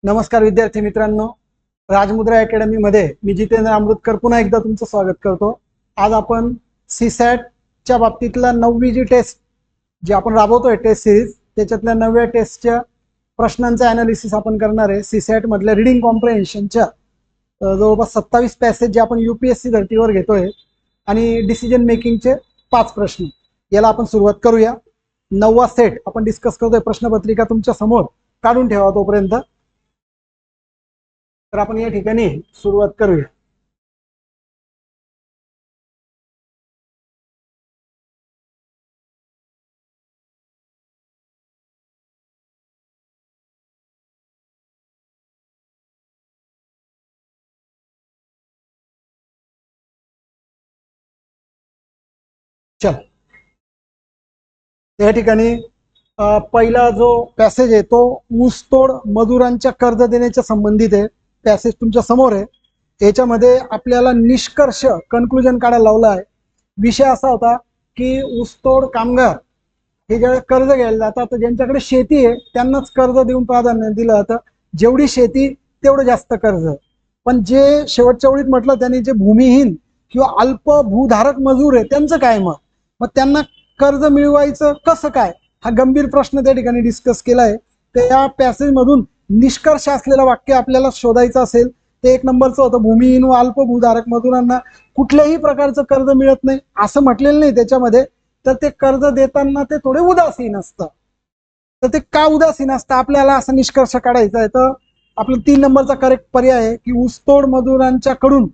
नमस्कार विद्यार्थी मित्रांनो, राजमुद्रा अकॅडमी मध्ये मी जितेंद्र अमृतकर पुन्हा एकदा तुमचं स्वागत करतो। आज आपण सीसॅटच्या बाबतीतला 9वी जी टेस्ट जी आपण राबवतोय टेस्ट सिरीज त्याच्यातल्या 9व्या टेस्टच्या प्रश्नांचा ॲनालिसिस आपण करणार आहे। सीसॅट मधल्या रीडिंग कॉम्प्रिहेन्शनच्या जवळपास 27 पॅसेज जे आपण यूपीएससी धर्तीवर घेतोय आणि डिसिजन मेकिंगचे 5 प्रश्न याला आपण सुरुवात करूया। 9वा सेट आपण डिस्कस करतोय। प्रश्नपत्रिका तुमच्या समोर काढून ठेवा तोपर्यंत। तर आपण या ठिकाणी सुरुवात करूया। चल या ठिकाणी पहिला जो पॅसेज आहे तो ऊसतोड मजुरांच्या कर्ज देण्याच्या संबंधित आहे। पॅसेज तुमच्या समोर आहे। याच्यामध्ये आपल्याला निष्कर्ष कन्क्लुजन काढायला लावला आहे। विषय असा होता की ऊसतोड कामगार हे जे कर्ज घ्यायला जातात तर ज्यांच्याकडे शेती आहे त्यांनाच कर्ज देऊन प्राधान्य दिलं जातं। जेवढी शेती तेवढं जास्त कर्ज। पण जे शेवटच्या ओळीत म्हटलं त्यांनी जे भूमिहीन किंवा अल्प भूधारक मजूर आहे त्यांचं काय मग त्यांना कर्ज मिळवायचं कसं काय हा गंभीर प्रश्न त्या ठिकाणी डिस्कस केलाय। त्या पॅसेज मधून निष्कर्ष असलेलं वाक्य आपल्याला शोधायचं असेल ते 1 नंबरचं होतं, भूमिहीन व अल्प भूधारक मजुरांना कुठल्याही प्रकारचं कर्ज मिळत नाही असं म्हटलेलं नाही त्याच्यामध्ये। तर ते कर्ज देताना ते थोडे उदासीन असतं। तर ते का उदासीन असतं आपल्याला असा निष्कर्ष काढायचा आहे। तर आपला 3 नंबरचा करेक्ट पर्याय आहे की ऊसतोड मजुरांच्याकडून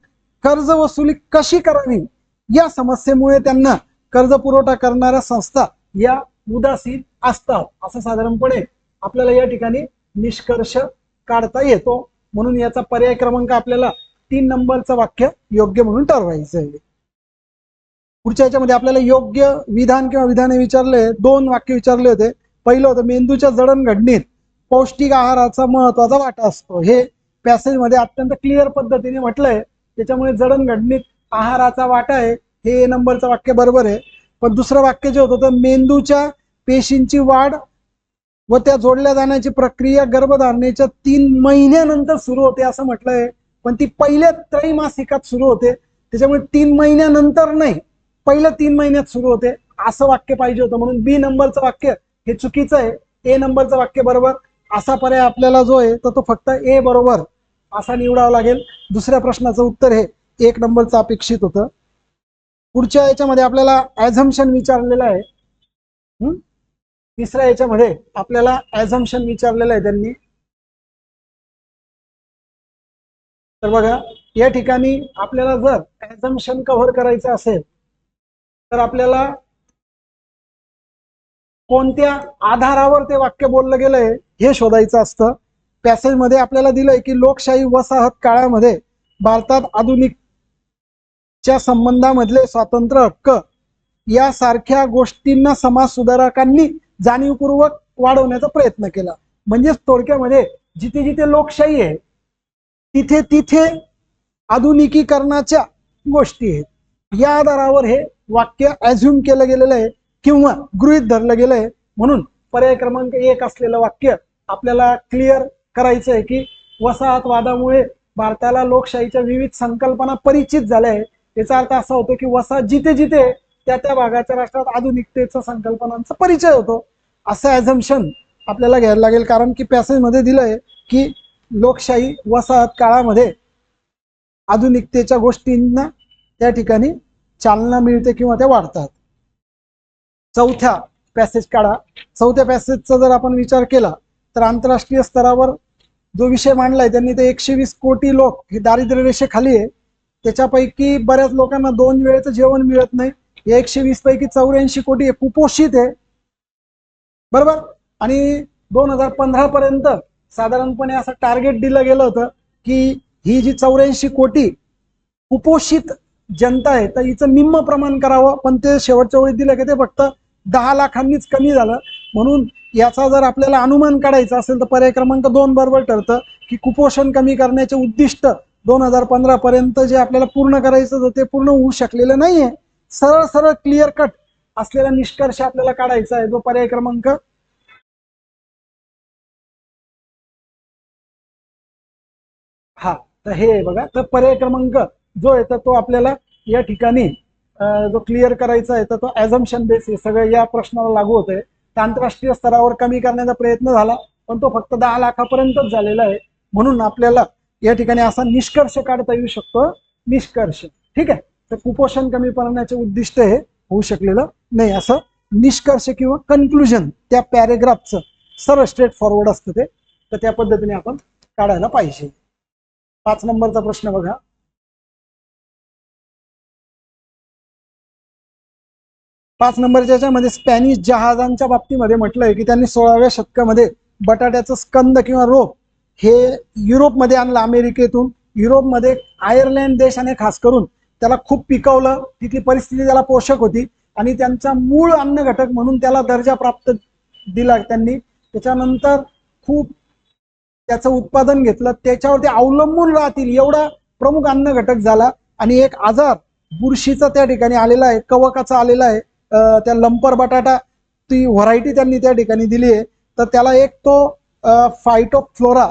कर्ज वसुली कशी करावी या समस्येमुळे त्यांना कर्ज पुरवठा करणाऱ्या संस्था या उदासीन असतात असं साधारणपणे आपल्याला या ठिकाणी निष्कर्ष काढता येतो। म्हणून याचा पर्याय क्रमांक आपल्याला 3 नंबरचं वाक्य योग्य म्हणून ठरवायचं आहे। पुढच्या याच्यामध्ये आपल्याला योग्य विधान किंवा विधाने विचारले 2 वाक्य विचारले होते। पहिलं होतं मेंदूच्या जडणघडणीत पौष्टिक आहाराचा महत्त्वाचा वाटा असतो। हे पॅसेज मध्ये अत्यंत क्लिअर पद्धतीने म्हटलंय। त्याच्यामुळे जडणघडणीत आहाराचा वाटा आहे हे नंबरचं वाक्य बरोबर आहे। पण दुसरं वाक्य जे होतं तर मेंदूच्या पेशींची वाढ व त्या जोडल्या जाण्याची प्रक्रिया गर्भधारणेच्या 3 महिन्यानंतर सुरू होते असं म्हटलंय। पण ती पहिल्या त्रैमासिकात सुरू होते त्याच्यामुळे 3 महिन्यानंतर नाही पहिल्या 3 महिन्यात सुरू होते असं वाक्य पाहिजे होतं। म्हणून बी नंबरचं वाक्य हे चुकीचं आहे। ए नंबरचं वाक्य बरोबर असा पर्याय आपल्याला जो आहे तर तो फक्त ए बरोबर असा निवडावा लागेल। दुसऱ्या प्रश्नाचं उत्तर हे 1 नंबरचं अपेक्षित होतं। पुढच्या याच्यामध्ये आपल्याला ॲझम्पशन विचारलेलं आहे। तिसऱ्या याच्यामध्ये आपल्याला ॲझम्पशन विचारलेलं आहे त्यांनी। तर बघा या ठिकाणी आपल्याला जर ॲझम्पशन कव्हर करायचं असेल तर आपल्याला कोणत्या आधारावर ते वाक्य बोललं गेलंय हे शोधायचं असतं। पॅसेज मध्ये आपल्याला दिलंय की लोकशाही वसाहत काळामध्ये भारतात आधुनिकच्या संबंधामधले स्वातंत्र्य हक्क यासारख्या गोष्टींना समाज सुधारकांनी जाणीवपूर्वक वाढवण्याचा प्रयत्न केला। म्हणजे थोडक्यामध्ये जिथे जिथे लोकशाही आहे तिथे तिथे आधुनिकीकरणाच्या गोष्टी आहेत। या आधारावर हे वाक्य ॲझ्युम केलं गेलेलं आहे किंवा गृहीत धरलं गेलंय। म्हणून पर्याय क्रमांक 1 असलेलं वाक्य आपल्याला क्लिअर करायचं आहे की वसाहतवादामुळे भारताला लोकशाहीच्या विविध संकल्पना परिचित झाल्या आहेत। याचा अर्थ असा होतो की वसाहत जिथे जिथे त्या त्या भागाच्या राष्ट्रात आधुनिकतेच्या संकल्पनांचा परिचय होतो असं ॲझम्पशन आपल्याला घ्यायला लागेल। कारण की पॅसेज मध्ये दिलंय की लोकशाही वसाहत काळामध्ये आधुनिकतेच्या गोष्टींना त्या ठिकाणी चालना मिळते किंवा त्या वाढतात। चौथ्या पॅसेज काढा। चौथ्या पॅसेजचा जर आपण विचार केला तर आंतरराष्ट्रीय स्तरावर जो विषय मांडलाय त्यांनी ते 120 कोटी लोक हे दारिद्र्य रेषेखाली आहे। त्याच्यापैकी बऱ्याच लोकांना 2 वेळेचं जेवण मिळत नाही। या 120 पैकी 84 कोटी हे कुपोषित आहे बरोबर। आणि 2015 पर्यंत साधारणपणे असं टार्गेट दिलं गेलं होतं की ही जी 84 कोटी कुपोषित जनता आहे तर हिचं निम्म प्रमाण करावं। पण ते शेवटच्या वेळी दिलं की ते फक्त 10 लाखांनीच कमी झालं। म्हणून याचा जर आपल्याला अनुमान काढायचा असेल तर पर्याय क्रमांक 2 बरोबर ठरतं की कुपोषण कमी करण्याचे उद्दिष्ट 2015 पर्यंत जे आपल्याला पूर्ण करायचं होतं ते पूर्ण होऊ शकलेलं नाहीये। सरळ सरळ क्लिअर कट असलेला निष्कर्ष आपल्याला काढायचा आहे जो पर्याय क्रमांक हा, तर हे आहे बघा, तर पर्याय क्रमांक जो आहे तर तो आपल्याला या ठिकाणी जो क्लिअर करायचा आहे तर तो ऍझम्पशन बेस हे सगळं या प्रश्नाला लागू होतंय. तर आंतरराष्ट्रीय स्तरावर कमी करण्याचा प्रयत्न झाला, पण तो फक्त 10 लाखापर्यंतच झालेला आहे. म्हणून आपल्याला या ठिकाणी असा निष्कर्ष काढता येऊ शकतो, निष्कर्ष. ठीक आहे, तर कुपोषण कमी करण्याचे उद्दिष्ट हे होऊ शकलेलं नाही, असं निष्कर्ष किंवा कन्क्लुजन त्या पॅरेग्राफचं सरळ स्ट्रेट फॉरवर्ड असतं ते, तर त्या पद्धतीने आपण काढायला पाहिजे. 5 नंबरचा प्रश्न बघा. 5 नंबरच्या याच्यामध्ये स्पॅनिश जहाजांच्या बाबतीमध्ये म्हटलंय की त्यांनी 16व्या शतकामध्ये बटाट्याचं स्कंद किंवा रोप हे युरोपमध्ये आणलं, अमेरिकेतून. युरोपमध्ये आयर्लंड देशाने खास करून त्याला खूप पिकवलं, तिथली परिस्थिती त्याला पोषक होती आणि त्यांचा मूळ अन्न घटक म्हणून त्याला दर्जा प्राप्त दिला त्यांनी. त्याच्यानंतर खूप त्याचं उत्पादन घेतलं, त्याच्यावरती अवलंबून राहतील एवढा प्रमुख अन्न घटक झाला. आणि एक आजार बुरशीचा त्या ठिकाणी आलेला आहे, कवकाचा आलेला आहे, त्या लंपर बटाटा ती व्हरायटी त्यांनी त्या ठिकाणी दिली आहे. तर त्याला एक तो फायटोफ्लोरा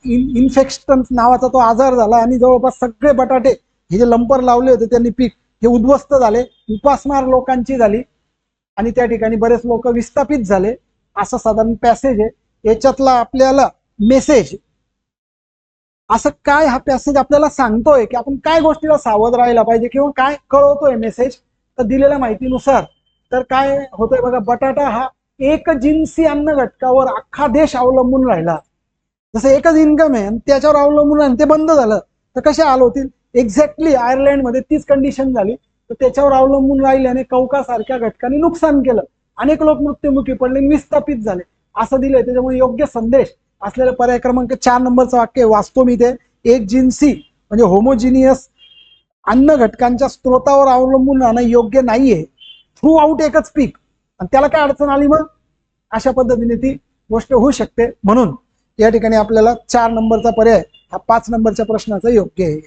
इन्फेक्शन नावाचा तो आजार झाला आणि जवळपास सगळे बटाटे हे जे लंपर लावले होते त्यांनी पीक हे उद्ध्वस्त झाले, उपासमार लोकांची झाली आणि त्या ठिकाणी बरेच लोक विस्थापित झाले. असं साधारण पॅसेज आहे. याच्यातला आपल्याला मेसेज असं काय, हा पॅसेज आपल्याला सांगतोय की आपण काय गोष्टीला सावध राहायला पाहिजे किंवा काय कळवतोय मेसेज, तर दिलेल्या माहितीनुसार तर काय होतंय बघा, बटाटा हा एक जिन्सी अन्न घटकावर अख्खा देश अवलंबून राहिला. जसं एकच इन्कम आहे आणि त्याच्यावर अवलंबून राहिलं, ते बंद झालं तर कसे हाल होतील. एक्झॅक्टली आयर्लंडमध्ये तीच कंडिशन झाली. तर त्याच्यावर अवलंबून राहिल्याने कवकासारख्या घटकांनी नुकसान केलं, अनेक लोक मृत्युमुखी पडले, विस्थापित झाले, असं दिलंय. त्याच्यामुळे योग्य संदेश असलेलं पर्याय क्रमांक 4 नंबरचं वाक्य वाचतो मी ते. एक जिन्सी म्हणजे होमोजिनियस अन्न घटकांच्या स्त्रोतावर अवलंबून राहणं योग्य नाहीये, थ्रू आउट एकच पीक, आणि त्याला काय अडचण आली मग, अशा पद्धतीने ती गोष्ट होऊ शकते. म्हणून या ठिकाणी आपल्याला 4 नंबरचा पर्याय हा 5 नंबरच्या प्रश्नाचा योग्य आहे.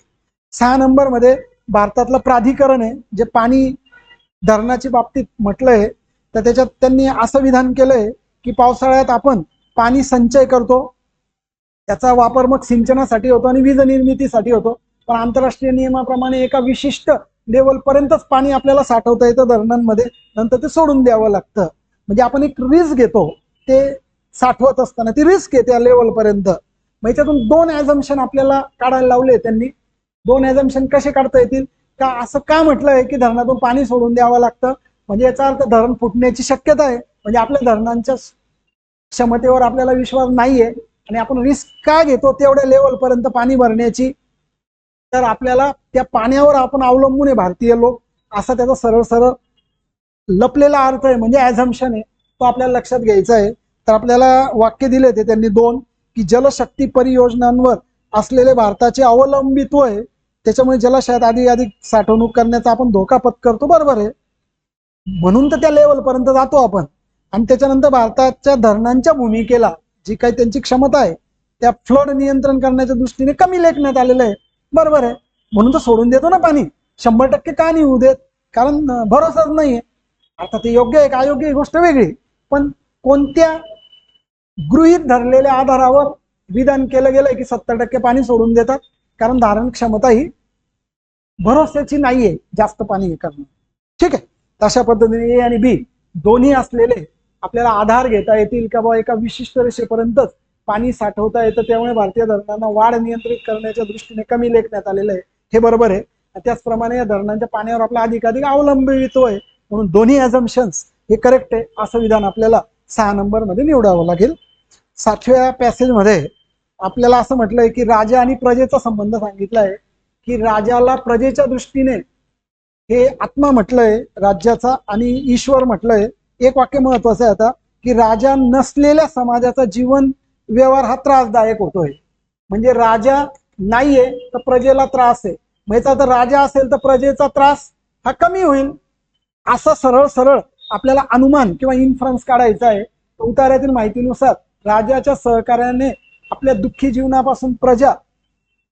6 नंबरमध्ये भारतातलं प्राधिकरण आहे जे पाणी धरणाची बाबतीत म्हटलंय, तर त्याच्यात त्यांनी असं विधान केलंय की पावसाळ्यात आपण पाणी संचय करतो, त्याचा वापर मग सिंचनासाठी होतो आणि वीज निर्मितीसाठी होतो. पण आंतरराष्ट्रीय नियमाप्रमाणे एका विशिष्ट लेवल पर्यंतच पाणी आपल्याला साठवता येतं धरणांमध्ये, नंतर ते सोडून द्यावं लागतं. म्हणजे आपण एक रिस्क घेतो ते साठवत असताना, ती रिस्क आहे त्या लेवल पर्यंत. मग याच्यातून 2 ऍझम्पशन आपल्याला काढायला लावले त्यांनी. 2 ऍझम्पशन कसे काढता येतील, का असं का म्हटलंय की धरणातून पाणी सोडून द्यावं लागतं, म्हणजे याचा अर्थ धरण फुटण्याची शक्यता आहे, म्हणजे आपल्या धरणांच्या क्षमतेवर आपल्याला विश्वास नाहीये आणि आपण रिस्क का घेतो तेवढ्या लेवल पर्यंत पाणी भरण्याची, तर आपल्याला त्या पाण्यावर आपण अवलंबून आहे भारतीय लोक, असा त्याचा सरळ सरळ लपलेला अर्थ आहे, म्हणजे ऍझम्पशन आहे, तो आपल्याला लक्षात घ्यायचा आहे. तर आपल्याला वाक्य दिले ते त्यांनी 2 की जलशक्ती परियोजनांवर असलेले भारताचे अवलंबित्व आहे, त्याच्यामुळे जलाशयात अधिक साठवणूक करण्याचा आपण धोका पत्करतो, बरोबर आहे, म्हणून तर त्या लेवल पर्यंत जातो आपण. आणि त्याच्यानंतर भारताच्या धरणांच्या भूमिकेला जी काही त्यांची क्षमता आहे त्या फ्लड नियंत्रण करण्याच्या दृष्टीने कमी लेखण्यात आलेलं आहे, बरोबर आहे, म्हणून तर सोडून देतो ना पाणी. 100% का नाही होऊ देत, कारण भरोसाच नाहीये. आता ते योग्य आहे का अयोग्य ही गोष्ट वेगळी, पण कोणत्या गृहीत धरलेल्या आधारावर विधान केलं गेलंय की 70% पाणी सोडून देतात, कारण धारण क्षमता ही भरोश्याची नाहीये जास्त पाणी हे करणं. ठीक आहे, तशा पद्धतीने ए आणि बी दोन्ही असलेले आपल्याला आधार घेता येतील का बाबा एका विशिष्ट रेषेपर्यंतच पाणी साठवता येतं, त्यामुळे भारतीय धरणांना वाढ नियंत्रित करण्याच्या दृष्टीने कमी लेखण्यात आलेलं आहे, हे बरोबर आहे. त्याचप्रमाणे या धरणांच्या पाण्यावर आपला अधिकाधिक अवलंबित्व आहे, म्हणून दोन्ही ॲझम्पशन्स हे करेक्ट आहे, असं विधान आपल्याला 6 नंबरमध्ये निवडावं लागेल. 7व्या पॅसेजमध्ये आपल्याला असं म्हटलंय की राजा आणि प्रजेचा संबंध सांगितला आहे, की राजाला प्रजेच्या दृष्टीने हे आत्मा म्हटलंय राज्याचा आणि ईश्वर म्हटलंय. एक वाक्य महत्वाचं आहे आता, की राजा नसलेल्या समाजाचा जीवन व्यवहार हा त्रासदायक होतोय, म्हणजे राजा नाहीये तर प्रजेला त्रास आहे, म्हणजे तर राजा असेल तर प्रजेचा त्रास हा कमी होईल, असं सरळ सरळ आपल्याला अनुमान किंवा इन्फरन्स काढायचा आहे. उतार्यातील माहितीनुसार राजाच्या सहकार्याने आपल्या दुःखी जीवनापासून प्रजा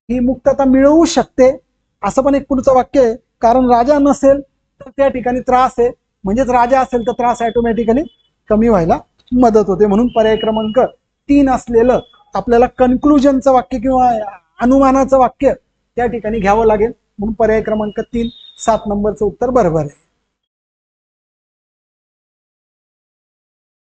ही मुक्तता मिळवू शकते, असं पण एक पुढचं वाक्य आहे. कारण राजा नसेल तर त्या ठिकाणी त्रास आहे, म्हणजेच राजा असेल तर त्रास ऑटोमॅटिकली कमी व्हायला मदत होते. म्हणून पर्याय क्रमांक 3 असलेलं आपल्याला कन्क्लुजनचं वाक्य किंवा अनुमानाचं वाक्य त्या ठिकाणी घ्यावं लागेल. म्हणून पर्याय क्रमांक 3 7 नंबरचं उत्तर बरोबर आहे.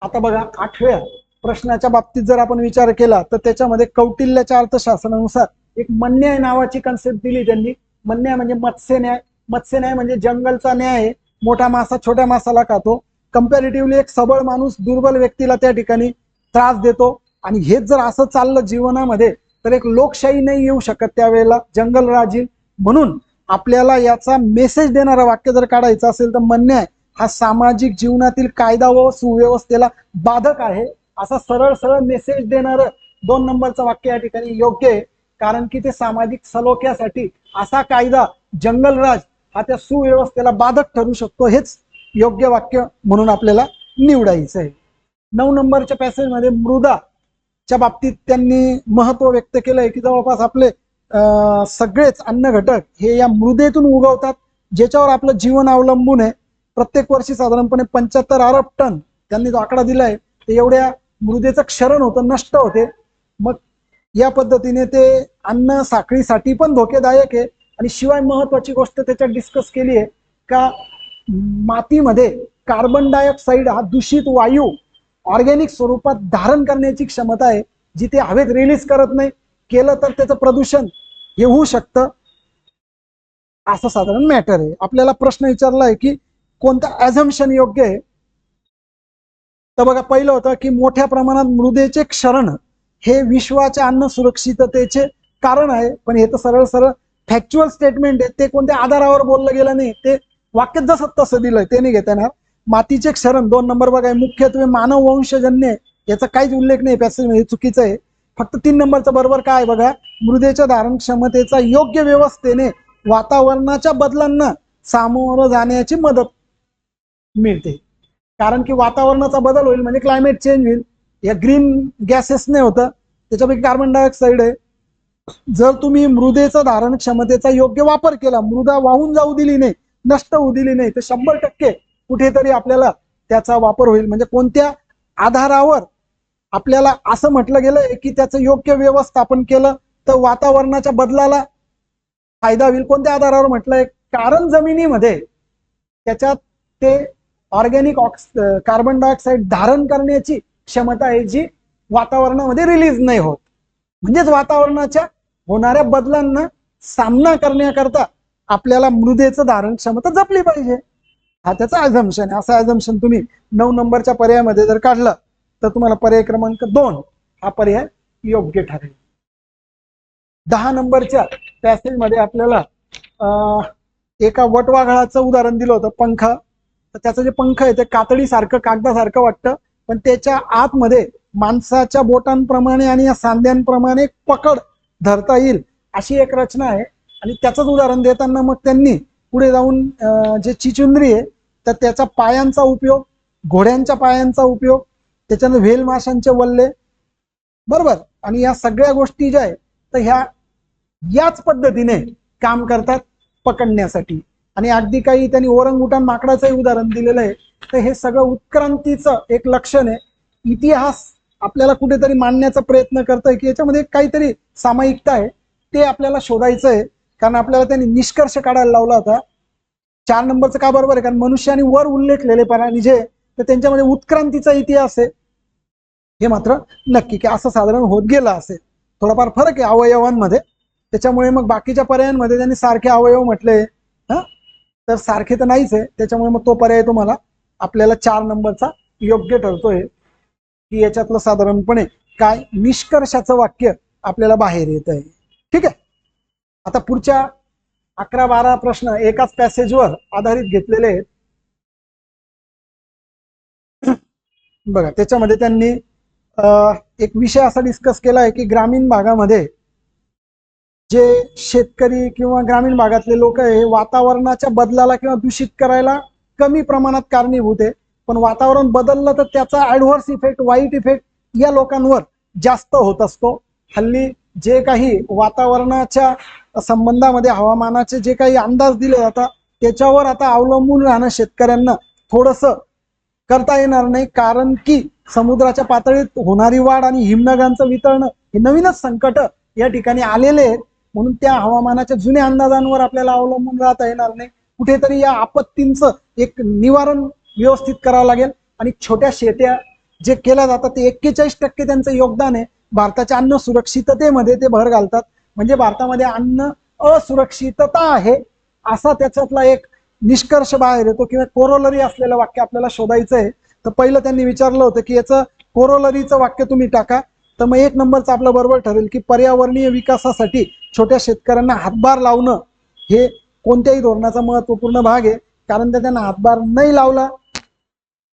आता बघा 8व्या प्रश्नाच्या बाबतीत जर आपण विचार केला तर त्याच्यामध्ये कौटिल्याच्या अर्थशास्त्रानुसार एक मन्याय नावाची कन्सेप्ट दिली त्यांनी. मन्याय म्हणजे मत्स्य न्याय. मत्स्य न्याय म्हणजे जंगलचा न्याय आहे. मोठा मासा छोट्या मासाला खातो. कंपॅरेटिव्हली एक सबळ माणूस दुर्बल व्यक्तीला त्या ठिकाणी त्रास देतो. आणि हेच जर असं चाललं जीवनामध्ये तर एक लोकशाही नाही येऊ शकत त्यावेळेला, जंगल राजील. म्हणून आपल्याला याचा मेसेज देणारं वाक्य जर काढायचं असेल तर मन्याय हा सामाजिक जीवनातील कायदा व सुव्यवस्थेला बाधक आहे असा सरळ सरळ मेसेज देणारं 2 नंबरचं वाक्य या ठिकाणी योग्य आहे. कारण की ते सामाजिक सलोख्यासाठी असा कायदा जंगलराज हा त्या सुव्यवस्थेला बाधक ठरू शकतो, हेच योग्य वाक्य म्हणून आपल्याला निवडायचं आहे. 9 नंबरच्या पॅसेजमध्ये मृदाच्या बाबतीत त्यांनी महत्व व्यक्त केलंय की जवळपास आपले सगळेच अन्न घटक हे या मृदेतून उगवतात, ज्याच्यावर आपलं जीवन अवलंबून आहे. प्रत्येक वर्षी साधारणपणे 75 अरब टन त्यांनी जो आकडा दिलाय ते एवढ्या मृदेचं क्षरण होतं, नष्ट होते. मग या पद्धतीने ते अन्न साखळीसाठी पण धोकेदायक आहे. आणि शिवाय महत्वाची गोष्ट त्याच्यात डिस्कस केली आहे का मातीमध्ये कार्बन डायऑक्साईड हा दूषित वायू ऑर्गॅनिक स्वरूपात धारण करण्याची क्षमता आहे, जी ते हवेत रिलीज करत नाही. केलं तर त्याचं प्रदूषण हे होऊ शकतं, असं साधारण मॅटर आहे. आपल्याला प्रश्न विचारला आहे की कोणतं ॲझम्पशन योग्य आहे. तर बघा पहिलं होतं की मोठ्या प्रमाणात मृदेचे क्षरण हे विश्वाच्या अन्न सुरक्षिततेचे कारण आहे. पण हे तर सरळ सरळ फॅक्च्युअल स्टेटमेंट आहे, ते कोणत्या आधारावर बोललं गेलं नाही, ते वाक्य जसं तसं दिलंय ते नाही घेता येणार. मातीचे क्षरण 2 नंबर बघा मुख्यत्वे मानव वंशजन्य, याचा काहीच उल्लेख नाही पॅसेज मध्ये, चुकीचं आहे. फक्त 3 नंबरचं बरोबर काय बघा, मृदेच्या धारण क्षमतेचा योग्य व्यवस्थेने वातावरणाच्या बदलांना सामोरं जाण्याची मदत मिळते. कारण की वातावरणाचा बदल होईल म्हणजे क्लायमेट चेंज होईल. या ग्रीन गॅसेसने होतं, त्याच्यापैकी कार्बन डायऑक्साईड आहे. जर तुम्ही मृदेचा धारण क्षमतेचा योग्य वापर केला, मृदा वाहून जाऊ दिली नाही, नष्ट होऊ दिली नाही, तर 100% कुठेतरी आपल्याला त्याचा वापर होईल. म्हणजे कोणत्या आधारावर आपल्याला असं म्हटलं गेलंय की त्याचं योग्य व्यवस्थापन केलं तर वातावरणाच्या बदलाला फायदा होईल. कोणत्या आधारावर म्हटलंय, कारण जमिनीमध्ये त्याच्यात ते ऑर्गॅनिक कार्बन डायऑक्साईड धारण करण्याची क्षमता आहे जी वातावरणामध्ये रिलीज नाही होत. म्हणजेच वातावरणाच्या होणाऱ्या बदलांना सामना करण्याकरता आपल्याला मृदेचं धारण क्षमता जपली पाहिजे, हा त्याचा ॲझम्पशन आहे. असं ॲझम्पशन तुम्ही 9 नंबरच्या पर्यायामध्ये जर काढलं तर तुम्हाला पर्याय क्रमांक 2 हा पर्याय योग्य ठरेल. 10 नंबरच्या पॅसेजमध्ये आपल्याला एका वटवाघळाचं उदाहरण दिलं होतं, पंखा. तर त्याचं जे पंख आहे ते कातडीसारखं कागदासारखं वाटतं, पण त्याच्या आतमध्ये माणसाच्या बोटांप्रमाणे आणि या सांध्यांप्रमाणे पकड धरता येईल अशी एक रचना आहे. आणि त्याचंच उदाहरण देताना मग त्यांनी पुढे जाऊन जे चिचुंद्री आहे तर त्याच्या पायांचा उपयोग, घोड्यांच्या पायांचा उपयोग, त्याच्यानं व्हेल माशांचे वल्ले, बरोबर, आणि या सगळ्या गोष्टी ज्या आहेत तर ह्या याच पद्धतीने काम करतात पकडण्यासाठी. आणि अगदी काही त्यांनी ओरंगुटान माकडाचंही उदाहरण दिलेलं आहे. तर हे सगळं उत्क्रांतीचं एक लक्षण आहे. इतिहास आपल्याला कुठेतरी मांडण्याचा प्रयत्न करतोय की याच्यामध्ये काहीतरी सामायिकता आहे, ते आपल्याला शोधायचं आहे. कारण आपल्याला त्यांनी निष्कर्ष काढायला लावला होता. 4 नंबरचं का बरोबर आहे, कारण मनुष्याने वर उल्लेखलेले प्राणी जे तर त्यांच्यामध्ये उत्क्रांतीचा इतिहास आहे, हे मात्र नक्की की असं साधारण होत गेलं असेल. थोडाफार फरक आहे अवयवांमध्ये, त्याच्यामुळे मग बाकीच्या पर्यायांमध्ये त्यांनी सारखे अवयव म्हटले, तर सारखे तर नाहीच आहे. त्याच्यामुळे मग तो पर्याय तुम्हाला आपल्याला 4 नंबरचा योग्य ठरतोय की याच्यातलं साधारणपणे काय निष्कर्षाचं वाक्य आपल्याला बाहेर येत आहे. ठीक आहे. आता पुढच्या 11-12 प्रश्न एकाच पॅसेजवर आधारित घेतलेले आहेत. बघा त्याच्यामध्ये त्यांनी एक विषय असा डिस्कस केला आहे की ग्रामीण भागामध्ये जे शेतकरी किंवा ग्रामीण भागातले लोक आहे वातावरणाच्या बदलाला किंवा दूषित करायला कमी प्रमाणात कारणीभूत आहे, पण वातावरण बदललं तर त्याचा ॲडव्हर्स इफेक्ट, वाईट इफेक्ट या लोकांवर जास्त होत असतो. हल्ली जे काही वातावरणाच्या संबंधामध्ये हवामानाचे जे काही अंदाज दिले जातात त्याच्यावर आता अवलंबून राहणं शेतकऱ्यांना थोडंसं करता येणार नाही. कारण की समुद्राच्या पातळीत होणारी वाढ आणि हिमनगांचं वितळणं हे नवीनच संकट या ठिकाणी आलेले आहेत, म्हणून त्या हवामानाच्या जुन्या अंदाजांवर आपल्याला अवलंबून राहता येणार नाही. कुठेतरी या आपत्तींचं एक निवारण व्यवस्थित करावं लागेल. आणि छोट्या शेत्या जे केल्या जातात ते 41% त्यांचं योगदान आहे भारताच्या अन्न सुरक्षिततेमध्ये, ते भर घालतात. म्हणजे भारतामध्ये अन्न असुरक्षितता आहे असा त्याच्यातला एक निष्कर्ष बाहेर येतो, किंवा कोरोलरी असलेलं वाक्य आपल्याला शोधायचं आहे. तर पहिलं त्यांनी विचारलं होतं की याचं कोरोलरीचं वाक्य तुम्ही टाका. तर मग 1 नंबरचं आपलं बरोबर ठरेल की पर्यावरणीय विकासासाठी छोट्या शेतकऱ्यांना हातभार लावणं हे कोणत्याही धोरणाचा महत्वपूर्ण भाग आहे. कारण जर त्यांना हातभार नाही लावला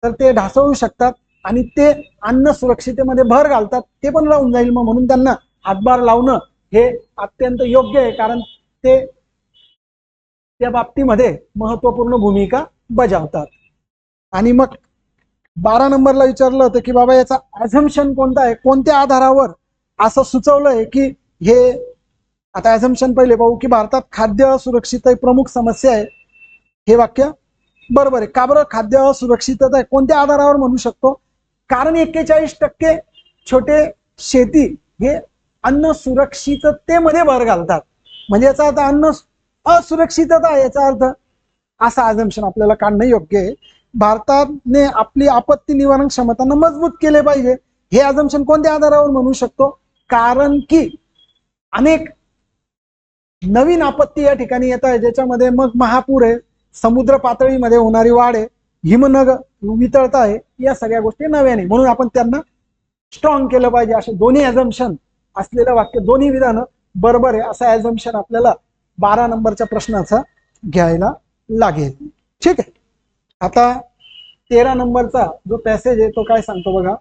तर ते ढासळू शकतात आणि ते अन्न सुरक्षितेमध्ये भर घालतात, ते पण राहून जाईल. मग म्हणून त्यांना हातभार लावणं हे अत्यंत योग्य आहे, कारण ते त्या बाबतीमध्ये महत्वपूर्ण भूमिका बजावतात. आणि मग 12 नंबरला विचारलं होतं की बाबा याचा ॲझम्पशन कोणता आहे, कोणत्या आधारावर असं सुचवलंय की हे. आता ॲझम्पशन पहिले पाहू की भारतात खाद्य असुरक्षितता ही प्रमुख समस्या आहे. हे वाक्य बरोबर आहे. का बरं खाद्य असुरक्षितता आहे, कोणत्या आधारावर म्हणू शकतो? कारण 41% छोटे शेती हे अन्न सुरक्षिततेमध्ये भर घालतात. म्हणजे याचा अर्थ अन्न असुरक्षितता आहे याचा अर्थ, असा ॲझम्पशन आपल्याला काढणं योग्य आहे. भारताने आपली आपत्ती निवारण क्षमतांना मजबूत केले पाहिजे, हे ॲझम्पशन कोणत्या आधारावर म्हणू शकतो? कारण की अनेक नवीन आपत्ती या ठिकाणी येत आहे, ज्याच्यामध्ये मग महापूर आहे, समुद्र पातळीमध्ये होणारी वाढ आहे, हिमनग वितळत आहे, या सगळ्या गोष्टी नव्याने, म्हणून आपण त्यांना स्ट्रॉंग केलं पाहिजे. असे दोन्ही ॲझम्पशन असलेलं वाक्य, दोन्ही विधानं बरोबर आहे असं ॲझम्पशन आपल्याला 12 नंबरच्या प्रश्नाचा घ्यायला लागेल. ठीक आहे. आता 13 नंबरचा जो पॅसेज आहे तो काय सांगतो बघा.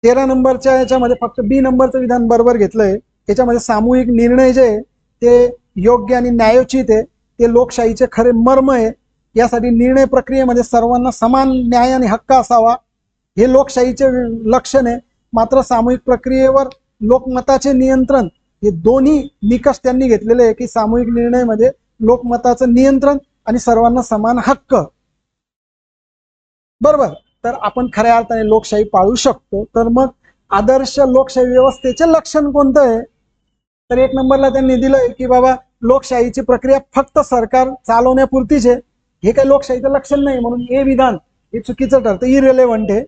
13 नंबरच्या याच्यामध्ये फक्त बी नंबरचं विधान बरोबर घेतलंय. याच्यामध्ये सामूहिक निर्णय जे आहे ते योग्य आणि न्यायोचित आहे, ते लोकशाहीचे खरे मर्म आहे. यासाठी निर्णय प्रक्रियेमध्ये सर्वांना समान न्याय आणि हक्क असावा, हे लोकशाहीचे लक्षण आहे. मात्र सामूहिक प्रक्रियेवर लोकमताचे नियंत्रण, हे दोन्ही निकष त्यांनी घेतलेले आहे की सामूहिक निर्णयामध्ये लोकमताचं नियंत्रण आणि सर्वांना समान हक्क. बरोबर. तर आपण खऱ्या अर्थाने लोकशाही पाळू शकतो. तर मग आदर्श लोकशाही व्यवस्थेचे लक्षण कोणतं आहे? तर 1 नंबरला त्यांनी दिलंय की बाबा लोकशाहीची प्रक्रिया फक्त सरकार चालवण्यापुरतीच आहे, हे काही लोकशाहीचं लक्षण नाही, म्हणून हे विधान हे चुकीचं ठरतं, इरेलेव्हंट आहे.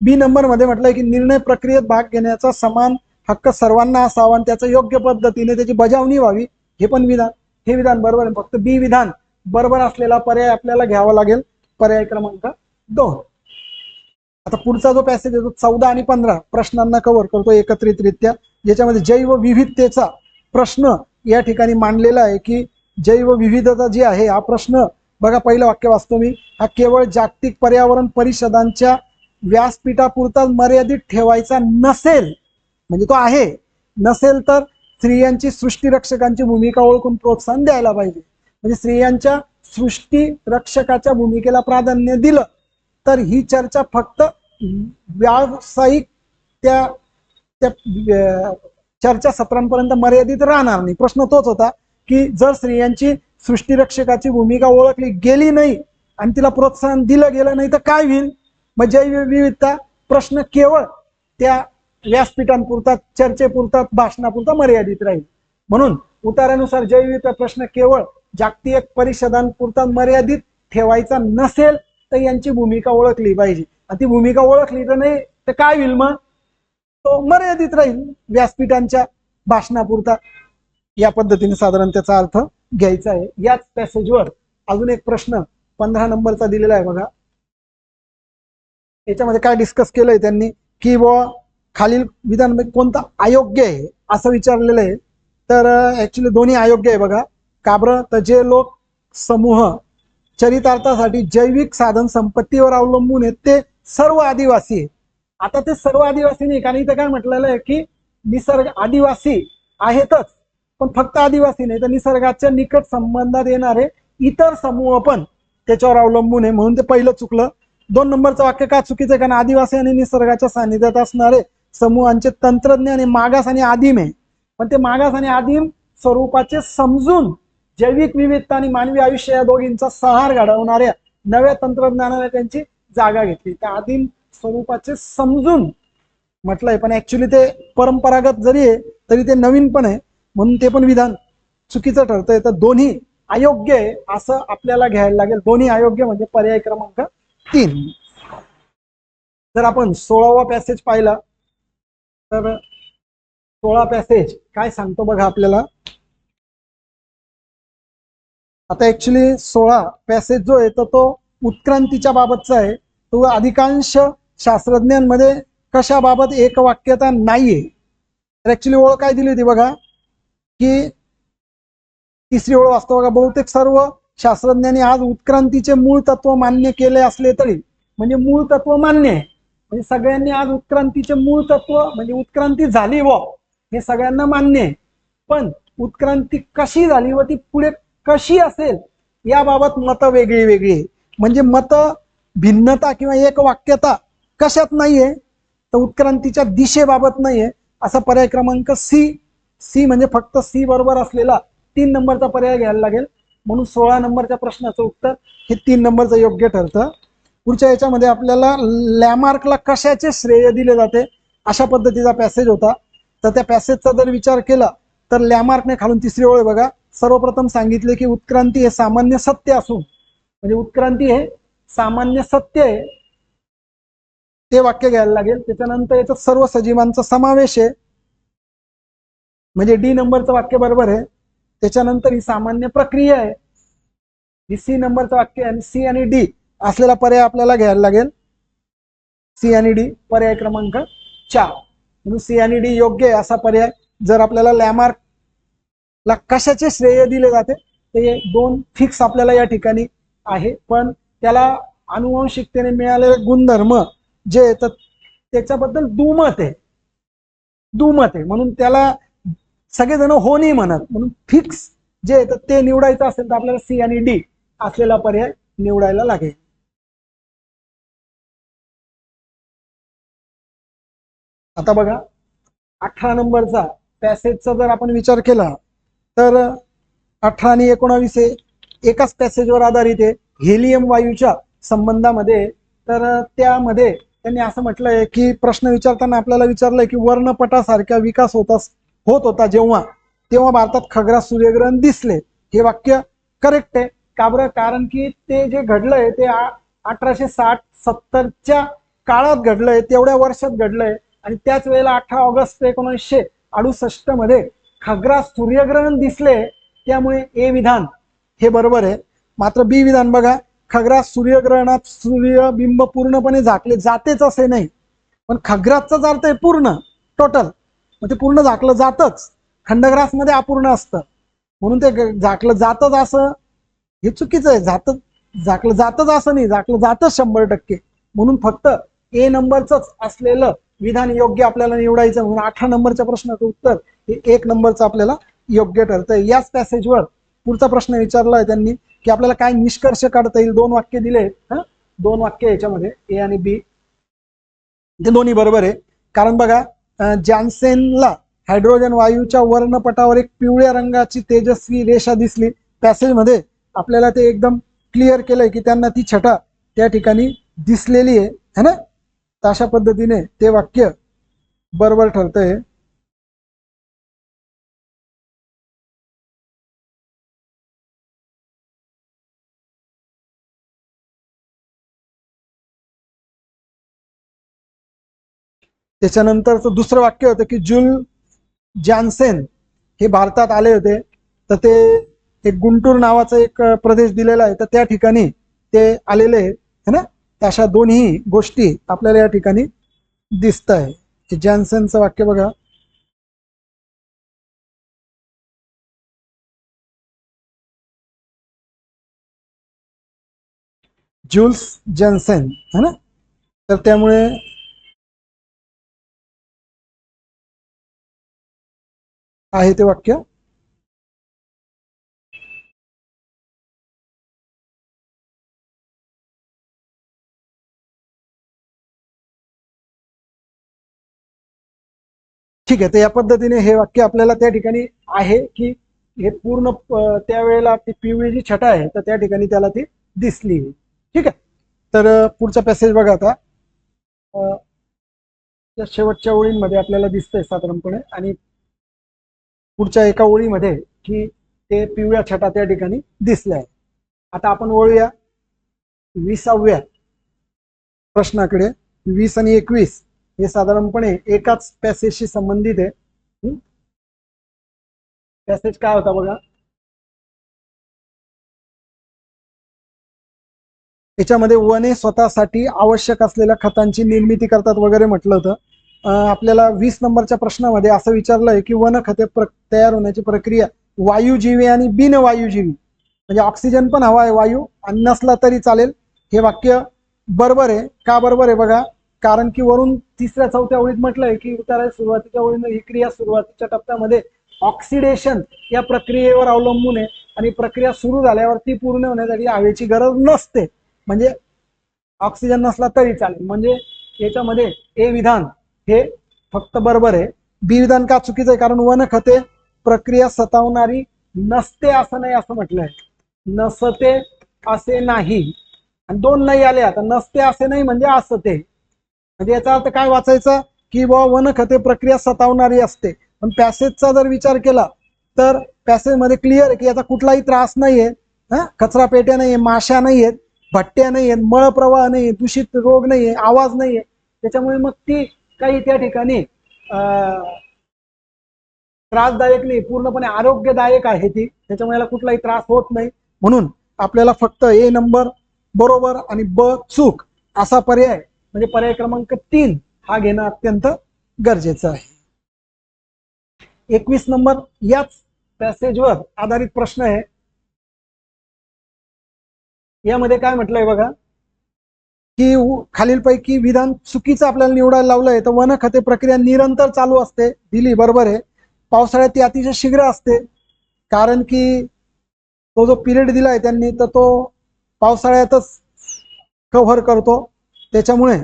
बी नंबर मध्ये म्हटलंय की निर्णय प्रक्रियेत भाग घेण्याचा समान हक्क सर्वांना असावा आणि त्याचं योग्य पद्धतीने त्याची बजावणी व्हावी, हे पण विधान, हे विधान बरोबर आहे. फक्त बी विधान बरोबर असलेला पर्याय आपल्याला घ्यावा लागेल, पर्याय क्रमांक 2. आता पुढचा जो पॅसेज आहे तो 14 आणि 15 प्रश्नांना कव्हर करतो एकत्रितरित्या, ज्याच्यामध्ये जैवविविधतेचा प्रश्न या ठिकाणी मांडलेला आहे की जैवविविधता जी आहे हा प्रश्न बघा. पहिलं वाक्य वाचतो मी. हा केवळ जागतिक पर्यावरण परिषदांच्या व्यासपीठापुरता मर्यादित ठेवायचा नसेल, म्हणजे तो आहे, नसेल तर स्त्रियांची सृष्टीरक्षकांची भूमिका ओळखून प्रोत्साहन द्यायला पाहिजे. म्हणजे स्त्रियांच्या सृष्टी रक्षकाच्या भूमिकेला प्राधान्य दिलं तर ही चर्चा फक्त व्यावसायिक त्या चर्चा सत्रांपर्यंत मर्यादित राहणार नाही. प्रश्न तोच होता की जर स्त्रियांची सृष्टीरक्षकाची भूमिका ओळखली गेली नाही आणि तिला प्रोत्साहन दिलं गेलं नाही तर काय होईल? मग जैवविविधता प्रश्न केवळ त्या व्यासपीठांपुरता, चर्चेपुरता, भाषणापुरता मर्यादित राहील. म्हणून उतारानुसार जैवविविधता प्रश्न केवळ जागतिक परिषदांपुरता मर्यादित ठेवायचा नसेल तर यांची भूमिका ओळखली पाहिजे. आणि ती भूमिका ओळखली तर नाही तर काय होईल? मग तो मर्यादित राहील व्यासपीठांच्या भाषणापुरता. या पद्धतीने साधारण त्याचा अर्थ घ्यायचा आहे. याच पॅसेजवर अजून एक प्रश्न 15 नंबरचा दिलेला आहे बघा. याच्यामध्ये काय डिस्कस केलंय त्यांनी की खालील विधान कोणतं अयोग्य आहे असं विचारलेलं आहे. तर ऍक्च्युली दोन्ही अयोग्य आहे बघा. का बरं? तर जे लोक समूह चरितार्थासाठी जैविक साधन संपत्तीवर अवलंबून आहेत ते सर्व आदिवासी आहेत. आता ते सर्व आदिवासी नाही, कारण इथं काय म्हटलेलं आहे की निसर्ग आदिवासी आहेतच, पण फक्त आदिवासी नाही तर निसर्गाच्या निकट संबंधात येणारे इतर समूह पण त्याच्यावर अवलंबून आहे, म्हणून ते पहिलं चुकलं. 2 नंबरचं वाक्य का चुकीचं आहे? कारण आदिवासी आणि निसर्गाच्या सानिध्यात असणारे समूहांचे तंत्रज्ञान हे मागास आणि आदिम आहे, पण ते मागास आणि आदिम स्वरूपाचे समजून जैविक विविधता आणि मानवी आयुष्य या दोघींचा सहार घडवणाऱ्या नव्या तंत्रज्ञानाने त्यांची जागा घेतली. त्या आदिम स्वरूपाचे समजून म्हटलंय, पण ऍक्च्युली ते परंपरागत जरी आहे तरी ते नवीन पण आहे, म्हणून ते पण विधान चुकीचं ठरतंय. तर दोन्ही अयोग्य आहे असं आपल्याला घ्यायला लागेल. दोन्ही अयोग्य म्हणजे पर्याय क्रमांक 3. जर आपण 16वा पॅसेज पाहिला तर 16 पॅसेज काय सांगतो बघा आपल्याला. आता ऍक्च्युली 16 पॅसेज जो आहे तो उत्क्रांतीच्या बाबतचा आहे. तो अधिकांश शास्त्रज्ञांमध्ये कशाबाबत एकवाक्यता नाहीये. तर ऍक्च्युली ओळ काय दिली होती बघा, की तिसरी ओळ वाचतो बघा. बहुतेक सर्व शास्त्रज्ञांनी आज उत्क्रांतीचे मूळ तत्व मान्य केले असले तरी, म्हणजे मूळ तत्व मान्य आहे, म्हणजे सगळ्यांनी आज उत्क्रांतीचे मूळ तत्व म्हणजे उत्क्रांती झाली व हे सगळ्यांना मान्य आहे. पण उत्क्रांती कशी झाली व ती पुढे कशी असेल याबाबत मतं वेगळी वेगळी. म्हणजे मत भिन्नता किंवा एक वाक्यता कशात नाहीये, तर उत्क्रांतीच्या दिशेबाबत नाहीये. असा पर्याय क्रमांक सी म्हणजे फक्त सी बरोबर असलेला 3 नंबरचा पर्याय घ्यायला लागेल. म्हणून 16 नंबरच्या प्रश्नाचं उत्तर हे 3 नंबरचं योग्य ठरतं. पुढच्या याच्यामध्ये आपल्याला लॅमार्कला कशाचे श्रेय दिले जाते अशा पद्धतीचा पॅसेज होता. तर त्या पॅसेजचा जर विचार केला तर लॅमार्कने खालून तिसरी ओळ बघा, सर्वप्रथम सांगितले की उत्क्रांती हे सामान्य सत्य असून, म्हणजे उत्क्रांती हे सामान्य सत्य आहे, ते वाक्य घ्यायला लागेल. त्याच्यानंतर याच्यात सर्व सजीवांचा समावेश आहे, म्हणजे डी नंबरचं वाक्य बरोबर आहे. त्याच्यानंतर ही सामान्य प्रक्रिया आहे, ही सी नंबरचं वाक्य. आणि सी आणि डी असलेला पर्याय आपल्याला घ्यायला लागेल. सी आणि डी पर्याय क्रमांक 4. म्हणून सी आणि डी योग्य आहे असा पर्याय. जर आपल्याला लॅमार्कला कशाचे श्रेय दिले जाते ते 2 फिक्स आपल्याला या ठिकाणी आहे, पण त्याला अनुवंशिकतेने मिळालेले गुणधर्म जे तर त्याच्याबद्दल दुमत आहे, म्हणून त्याला सगळेजण हो नाही म्हणत. म्हणून फिक्स जे तर ते निवडायचं असेल तर आपल्याला सी आणि डी असलेला पर्याय निवडायला लागेल. आता बघा 18 नंबरचा पॅसेजचा जर आपण विचार केला तर 18 आणि 19 एकाच पॅसेजवर आधारित आहे, हेलियम वायूच्या संबंधामध्ये. तर त्यामध्ये त्यांनी असं म्हटलंय की प्रश्न विचारताना आपल्याला विचारलंय की वर्णपटासारख्या विकास होत होता जेव्हा तेव्हा भारतात खग्रास सूर्यग्रहण दिसले. हे वाक्य करेक्ट आहे. का बरं? कारण की ते जे घडलंय ते 1860-70च्या काळात घडलंय, तेवढ्या वर्षात घडलंय. आणि त्याच वेळेला 18 ऑगस्ट 1968 मध्ये खग्रास सूर्यग्रहण दिसले. त्यामुळे ए विधान हे बरोबर आहे. मात्र बी विधान बघा, खग्रास सूर्यग्रहणात सूर्यबिंब पूर्णपणे झाकले जातेच असे नाही, पण खग्रासचाच अर्थ आहे पूर्ण, टोटल. मग ते पूर्ण झाकलं जातच, खंडग्रास मध्ये अपूर्ण असतं, म्हणून ते झाकलं जातच असं हे चुकीचं आहे. झाकलं जातच असं नाही, झाकलं जातच 100%. म्हणून फक्त ए नंबरच असलेलं विधान योग्य आपल्याला निवडायचं. म्हणून 18 नंबरच्या प्रश्नाचं उत्तर हे 1 नंबरचं आपल्याला योग्य ठरतंय. याच पॅसेजवर पुढचा प्रश्न विचारलाय त्यांनी की आपल्याला काय निष्कर्ष काढता येईल. 2 वाक्य दिले, 2 वाक्य याच्यामध्ये ए आणि बी, ते दोन्ही बरोबर आहे. कारण बघा, जॅन्सेनला हायड्रोजन वायूच्या वर्णपटावर एक पिवळ्या रंगाची तेजस्वी रेषा दिसली. पॅसेजमध्ये आपल्याला ते एकदम क्लिअर केलंय की त्यांना ती छटा त्या ठिकाणी दिसलेली आहे, है ना. तर अशा पद्धतीने ते वाक्य बरोबर ठरतंय. त्याच्यानंतरचं दुसरं वाक्य होतं की जुल जॅन्सेन हे भारतात आले होते. तर ते एक गुंटूर नावाचा एक प्रदेश दिलेला आहे, तर त्या ठिकाणी ते आलेले आहेत, है ना. अशा दोन्ही गोष्टी आपल्याला या ठिकाणी दिसत आहे. जॅन्सेनचं वाक्य बघा, जुल्स जॅन्सेन, है ना. तर त्यामुळे आहे ते वाक्य. ठीक आहे. तर या पद्धतीने हे वाक्य आपल्याला त्या ठिकाणी आहे की हे पूर्ण त्यावेळेला ती पिवळी जी छटा आहे तर त्या ठिकाणी त्याला ती दिसली. ठीक आहे. तर पुढचा पॅसेज बघा आता. या शेवटच्या ओळींमध्ये आपल्याला दिसतंय साधारणपणे, आणि पुढच्या एका ओळीमध्ये की ते पिवळ्या छटा त्या ठिकाणी दिसल्या आहेत. आता आपण वळूया 20व्या प्रश्नाकडे. 20 आणि 21 हे साधारणपणे एकाच पॅसेजशी संबंधित आहे. पॅसेज काय होता बघा. याच्यामध्ये वने स्वतःसाठी आवश्यक असलेल्या खतांची निर्मिती करतात वगैरे म्हटलं होतं. आपल्याला 20 नंबरच्या प्रश्नामध्ये असं विचारलंय की वन खते तयार होण्याची प्रक्रिया वायुजीवी आणि बिनवायुजीवी, म्हणजे ऑक्सिजन पण हवा आहे वायू आणि नसला तरी चालेल. हे वाक्य बरोबर आहे. का बरोबर आहे बघा, कारण की वरून 3-4 ओळीत म्हटलंय की उतारा सुरुवातीच्या ओळीनं ही क्रिया सुरुवातीच्या टप्प्यामध्ये ऑक्सिडेशन या प्रक्रियेवर अवलंबून आहे आणि प्रक्रिया सुरू झाल्यावर ती पूर्ण होण्यासाठी हवेची गरज नसते, म्हणजे ऑक्सिजन नसला तरी चालेल. म्हणजे याच्यामध्ये ए विधान हे फक्त बरोबर आहे. बी विधान का चुकीचं आहे, कारण वन खते प्रक्रिया सतावणारी नसते असं नाही, असं म्हटलंय. नसते असे नाही, आणि 2 नाही आले. आता नसते असे नाही म्हणजे असते, म्हणजे याचा अर्थ काय वाचायचा की वन खते प्रक्रिया सतावणारी असते. पण पॅसेजचा जर विचार केला तर पॅसेज मध्ये क्लिअर आहे की याचा कुठलाही त्रास नाहीये. कचरा पेट्या नाहीये, माशा नाहीयेत, भट्ट्या नाहीयेत, मळ प्रवाह नाहीये, दूषित रोग नाहीये, आवाज नाहीये. त्याच्यामुळे मग ती काही त्या ठिकाणी त्रासदायक नाही, पूर्णपणे आरोग्यदायक आहे ती. त्याच्यामुळे याला कुठलाही त्रास होत नाही. म्हणून आपल्याला फक्त ए नंबर बरोबर आणि ब चूक असा पर्याय, म्हणजे पर्याय क्रमांक 3 हा घेणं अत्यंत गरजेचं आहे. 21 नंबर याच पॅसेजवर आधारित प्रश्न आहे. यामध्ये काय म्हटलंय बघा की खालीलपैकी विधान चुकीचं आपल्याला निवडायला लावलंय. तर वन खते प्रक्रिया निरंतर चालू असते, दिली बरोबर आहे. पावसाळ्यात ती अतिशय शीघ्र असते, कारण की तो जो पिरियड दिलाय त्यांनी तर तो पावसाळ्यातच कव्हर करतो. त्याच्यामुळे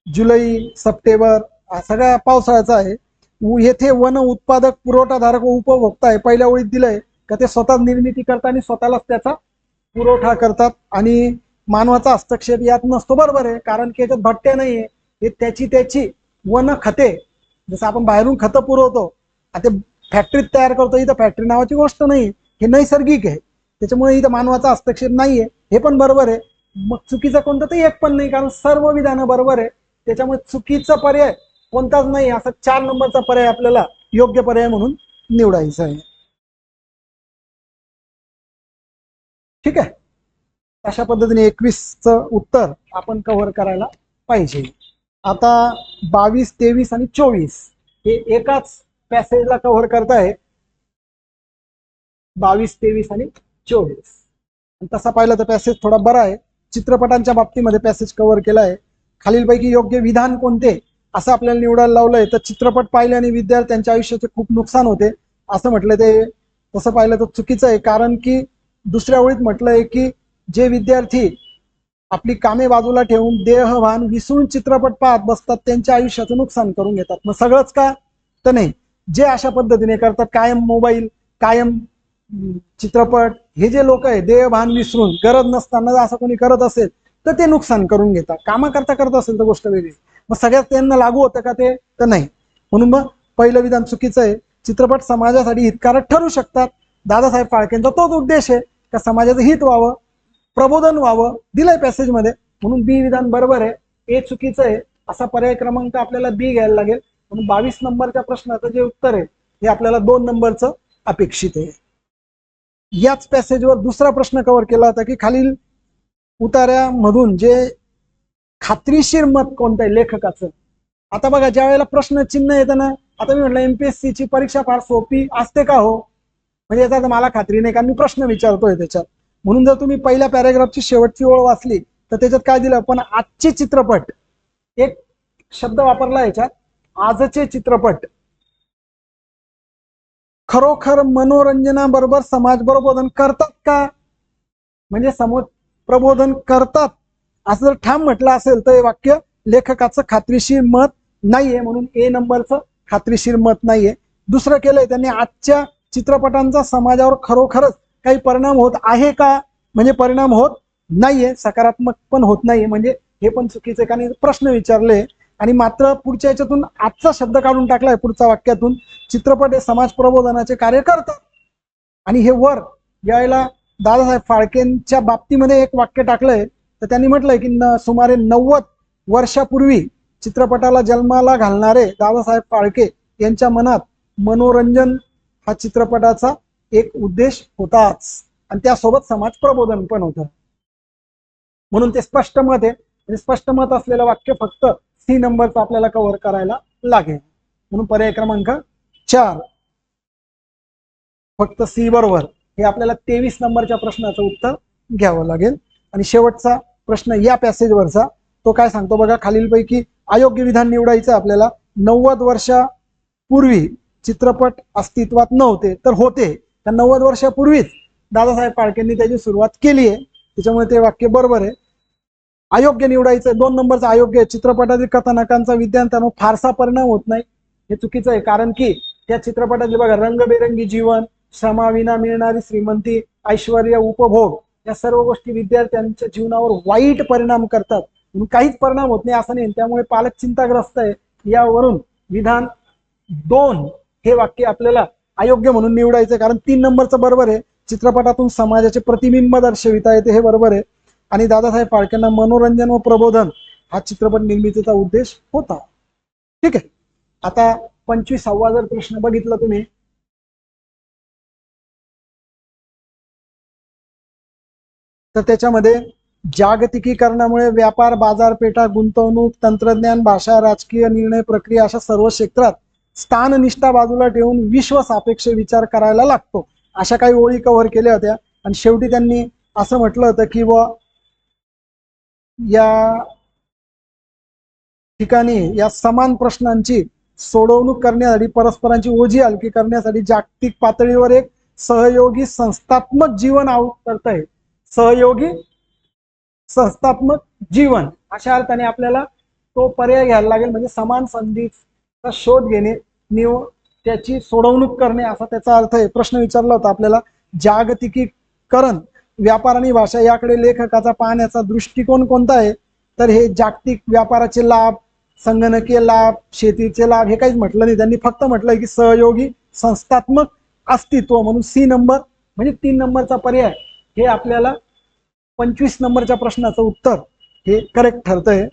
जुलै सप्टेंबर सगळ्या पावसाळ्याचा आहे. येथे वन उत्पादक पुरवठाधारक व उपभोक्ता आहे. पहिल्या ओळीत दिलंय का ते स्वतः निर्मिती करतात आणि स्वतःलाच त्याचा पुरवठा करतात आणि मानवाचा हस्तक्षेप यात नसतो, बरोबर आहे. कारण की याच्यात भट्ट्या नाहीये, हे त्याची वन खते, जसं आपण बाहेरून खतं पुरवतो आता फॅक्टरीत तयार करतो, इथं फॅक्टरी नावाची गोष्ट नाही, हे नैसर्गिक आहे. त्याच्यामुळे इथं मानवाचा हस्तक्षेप नाहीये, हे पण बरोबर आहे. मग चुकीचं कोणतं ते एक पण नाही, कारण सर्व विधानं बरोबर आहे. त्याच्यामुळे चुकीचा पर्याय कोणताच नाही, असा 4 नंबरचा पर्याय आपल्याला योग्य पर्याय म्हणून निवडायचा आहे. ठीक आहे. अशा पद्धतीने 21चं उत्तर आपण कव्हर करायला पाहिजे. आता 22, 23 आणि 24 हे एकाच पॅसेजला कव्हर करताय. 22, 23 आणि 24 तसा पाहिलं तर पॅसेज थोडा बरा आहे. चित्रपटांच्या बाबतीमध्ये पॅसेज कव्हर केलाय. खालीलपैकी योग्य विधान कोणते असं आपल्याला निवडायला लावलंय. तर चित्रपट पाहिल्याने विद्यार्थ्यांच्या आयुष्याचे खूप नुकसान होते असं म्हटलं. ते तसं पाहिलं तर चुकीचं आहे, कारण की दुसऱ्या ओळीत म्हटलंय की जे विद्यार्थी आपली कामे बाजूला ठेवून देहभान विसरून चित्रपट पाहत बसतात त्यांच्या आयुष्याचं नुकसान करून घेतात. मग सगळंच का तर नाही, जे अशा पद्धतीने करतात, कायम मोबाईल, कायम चित्रपट, हे जे लोक आहे देहभान विसरून गरज नसताना असं कोणी करत असेल तर ते नुकसान करून घेतात. कामा करता करत असेल तर गोष्ट वेगळी, मग सगळ्यात त्यांना लागू होतं का ते तर नाही. म्हणून मग पहिलं विधान चुकीचं आहे. चित्रपट समाजासाठी हितकारक ठरू शकतात. दादासाहेब फाळकेंचा तोच उद्देश आहे का समाजाचं हित व्हावं, प्रबोधन व्हावं, दिलंय पॅसेज मध्ये. म्हणून बी विधान बरोबर आहे, ए चुकीचं आहे. असा पर्याय क्रमांक आपल्याला बी घ्यायला लागेल. म्हणून 22 नंबरच्या प्रश्नाचं जे उत्तर आहे हे आपल्याला 2 नंबरचं अपेक्षित आहे. याच पॅसेजवर दुसरा प्रश्न कव्हर केला होता की खालील उतार्यामधून जे खात्रीशीर मत कोणतं आहे लेखकाचं. आता बघा, ज्या वेळेला प्रश्न चिन्ह येतं ना, आता मी म्हटलं एमपीएससी ची परीक्षा फार सोपी असते का हो, म्हणजे याचा मला खात्री नाही, कारण मी प्रश्न विचारतोय त्याच्यात. म्हणून जर तुम्ही पहिल्या पॅरेग्राफची शेवटची ओळ वाचली तर त्याच्यात काय दिलं, पण आजचे चित्रपट, एक शब्द वापरला याच्यात, आजचे चित्रपट खरोखर मनोरंजनाबरोबर समाज प्रबोधन करतात का, म्हणजे समोर प्रबोधन करतात असं जर ठाम म्हटलं असेल तर हे वाक्य लेखकाचं खात्रीशीर मत नाहीये. म्हणून ए नंबरचं खात्रीशीर मत नाहीये. दुसरं केलंय त्यांनी, आजच्या चित्रपटांचा समाजावर खरोखरच काही परिणाम होत आहे का, म्हणजे परिणाम होत नाहीये, सकारात्मक पण होत नाहीये, म्हणजे हे पण चुकीचं आहे. कारण प्रश्न विचारले आणि मात्र पुढच्या याच्यातून आजचा शब्द काढून टाकलाय पुढच्या वाक्यातून, चित्रपट हे समाज प्रबोधनाचे कार्य करतात. आणि हे वर यायला दादासाहेब फाळकेंच्या बाबतीमध्ये एक वाक्य टाकलंय, तर त्यांनी म्हटलंय की सुमारे 90 वर्षापूर्वी चित्रपटाला जन्माला घालणारे दादासाहेब फाळके यांच्या मनात मनोरंजन हा चित्रपटाचा एक उद्देश होताच आणि त्यासोबत समाज प्रबोधन पण होतं. म्हणून ते स्पष्ट मत आहे. आणि स्पष्ट मत असलेलं वाक्य फक्त सी नंबरचं आपल्याला कव्हर करायला लागेल. म्हणून पर्याय क्रमांक 4 फक्त सी बरोबर. हे आपल्याला 23 नंबरच्या प्रश्नाचं उत्तर घ्यावं लागेल. आणि शेवटचा प्रश्न या पॅसेजवरचा तो काय सांगतो बघा, खालीलपैकी अयोग्य विधान निवडायचं आपल्याला. 90 वर्षापूर्वी चित्रपट अस्तित्वात नव्हते तर होते. त्या 90 वर्षापूर्वीच दादासाहेब फाळकेंनी त्याची सुरुवात केली आहे, त्याच्यामुळे ते वाक्य बरोबर आहे. अयोग्य निवडायचं 2 नंबरचं अयोग्य आहे. चित्रपटातील कथानकांचा विद्यार्थ्यांवर फारसा परिणाम होत नाही, हे चुकीचं आहे. कारण की त्या चित्रपटातले बघा रंगबेरंगी जीवन, श्रमाविना मिळणारी श्रीमंती, ऐश्वर्य, उपभोग या सर्व गोष्टी विद्यार्थ्यांच्या जीवनावर वाईट परिणाम करतात. म्हणून काहीच परिणाम होत नाही असं नाही. त्यामुळे पालक चिंताग्रस्त आहे. यावरून विधान 2 हे वाक्य आपल्याला अयोग्य म्हणून निवडायचं, कारण 3 नंबरचं बरोबर आहे. चित्रपटातून समाजाचे प्रतिबिंब दर्शविता येते, हे बरोबर आहे. आणि दादासाहेब फाळकेंना मनोरंजन व प्रबोधन हा चित्रपट निर्मितीचा उद्देश होता. ठीक आहे. आता 25वा जर प्रश्न बघितला तुम्ही, तर त्याच्यामध्ये जागतिकीकरणामुळे व्यापार, बाजारपेठा, गुंतवणूक, तंत्रज्ञान, भाषा, राजकीय निर्णय प्रक्रिया अशा सर्व क्षेत्रात स्थाननिष्ठा बाजूला ठेवून विश्वसापेक्ष विचार करायला लागतो, अशा काही ओळी कव्हर केल्या होत्या. आणि शेवटी त्यांनी असं म्हटलं होतं की या ठिकाणी या समान प्रश्नांची सोडवणूक करण्यासाठी, परस्परांची ओझी हलकी करण्यासाठी जागतिक पातळीवर एक सहयोगी संस्थात्मक जीवन करत आहे. सहयोगी संस्थात्मक जीवन अशा अर्थाने आपल्याला तो पर्याय घ्यायला लागेल. म्हणजे समान संधीचा शोध घेणे, त्याची सोडवणूक करणे असा त्याचा अर्थ आहे. प्रश्न विचारला होता आपल्याला, जागतिकीकरण, व्यापार आणि भाषा याकडे लेखकाचा पाहण्याचा दृष्टिकोन कोणता आहे? तर हे जागतिक व्यापाराचे लाभ, संगणकीय लाभ, शेतीचे लाभ हे काहीच म्हटलं नाही. त्यांनी फक्त म्हटलंय की सहयोगी संस्थात्मक अस्तित्व. म्हणून सी नंबर म्हणजे 3 नंबरचा पर्याय हे आपल्याला 25 नंबरच्या प्रश्नाचं उत्तर हे करेक्ट ठरतंय.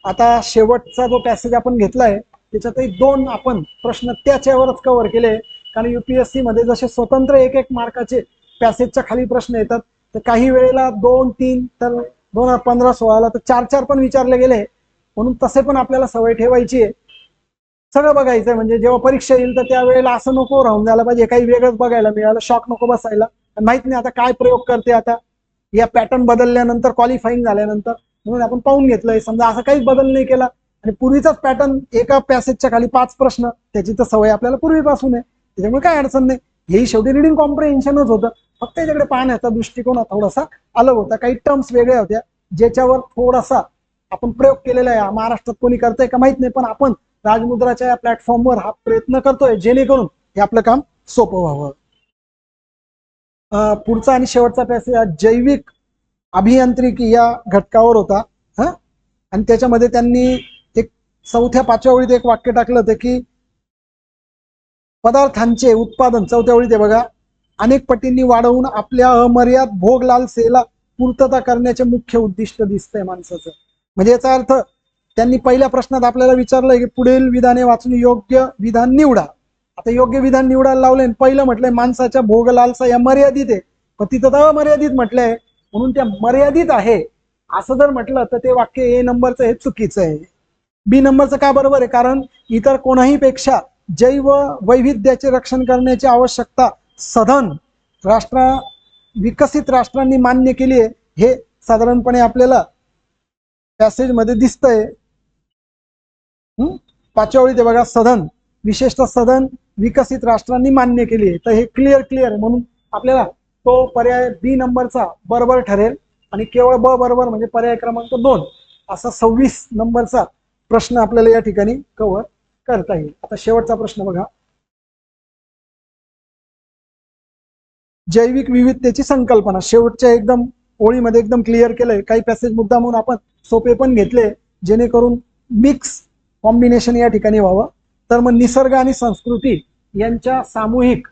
आता शेवटचा जो पॅसेज आपण घेतलाय त्याच्यातही 2 आपण प्रश्न त्याच्यावरच कव्हर केले. कारण युपीएससी मध्ये जसे स्वतंत्र 1-1 मार्काचे पॅसेजच्या खाली प्रश्न येतात, तर काही वेळेला 2-3, तर 2015-16ला तर 4-4 पण विचारले गेले. म्हणून तसे पण आपल्याला सवय ठेवायची आहे, सगळं बघायचं. म्हणजे जेव्हा परीक्षा येईल तर त्यावेळेला असं नको राहून जायला पाहिजे काही वेगळंच बघायला मिळालं, शॉक नको बसायला. माहित नाही आता काय प्रयोग करते आता या पॅटर्न बदलल्यानंतर, क्वालिफाईंग झाल्यानंतर. म्हणून आपण पाहून घेतलंय. समजा असं काहीच बदल नाही केला आणि पूर्वीचाच पॅटर्न, एका पॅसेजच्या खाली 5 प्रश्न, त्याची तर सवय आपल्याला पूर्वीपासून आहे, त्याच्यामुळे काय अडचण नाही. हेही शेवटी रिडिंग कॉम्प्रिहेन्शनच होतं, फक्त याच्याकडे पाहण्याचा दृष्टिकोन थोडासा अलग होता. काही टर्म्स वेगळ्या होत्या ज्याच्यावर थोडासा आपण प्रयोग केलेला आहे. महाराष्ट्रात कोणी करतंय का माहित नाही, पण आपण राजमुद्राच्या या प्लॅटफॉर्मवर हा प्रयत्न करतोय जेणेकरून हे आपलं काम सोपं व्हावं. पुढचा आणि शेवटचा पॅसेज जैविक अभियांत्रिकी या घटकावर होता. आणि त्याच्यामध्ये त्यांनी एक 4-5व्या ओळीत एक वाक्य टाकलं होतं की पदार्थांचे उत्पादन, 4थ्या ओळीत बघा, अनेक पटींनी वाढवून आपल्या अमर्याद भोग लालसेला पूर्तता करण्याचे मुख्य उद्दिष्ट दिसतंय माणसाचं. म्हणजे याचा अर्थ त्यांनी पहिल्या प्रश्नात आपल्याला विचारलंय की पुढील विधाने वाचून योग्य विधान निवडा. आता योग्य विधान निवडायला लावलंय. पहिलं म्हटलंय माणसाच्या भोग लालसा या मर्यादित आहे, पण तिथं तर अमर्यादित म्हटलंय. म्हणून त्या मर्यादित आहे असं जर म्हटलं तर ते वाक्य ए नंबरचं हे चुकीचं आहे. बी नंबरचं का बरोबर आहे? कारण इतर कोणाही पेक्षा जैव वैविध्याचे रक्षण करण्याची आवश्यकता सधन विकसित राष्ट्रांनी मान्य केली आहे, हे साधारणपणे आपल्याला पॅसेज मध्ये दिसतंय. 5व्या ओळीत बघा, सधन, विशेषतः सधन विकसित राष्ट्रांनी मान्य केली आहे. तर हे क्लिअर म्हणून आपल्याला तो पर्याय बी नंबरचा बरोबर ठरेल. आणि केवळ ब बरोबर म्हणजे पर्याय क्रमांक 2 असा 26 नंबरचा प्रश्न आपल्याला या ठिकाणी कव्हर करता येईल. आता शेवटचा प्रश्न बघा, जैविक विविधतेची संकल्पना. शेवटच्या एकदम ओळीमध्ये एकदम क्लिअर केलंय. काही पॅसेज मुद्दा म्हणून आपण सोपे पण घेतले जेणेकरून मिक्स कॉम्बिनेशन या ठिकाणी व्हावं. तर मग निसर्ग आणि संस्कृती यांच्या सामूहिक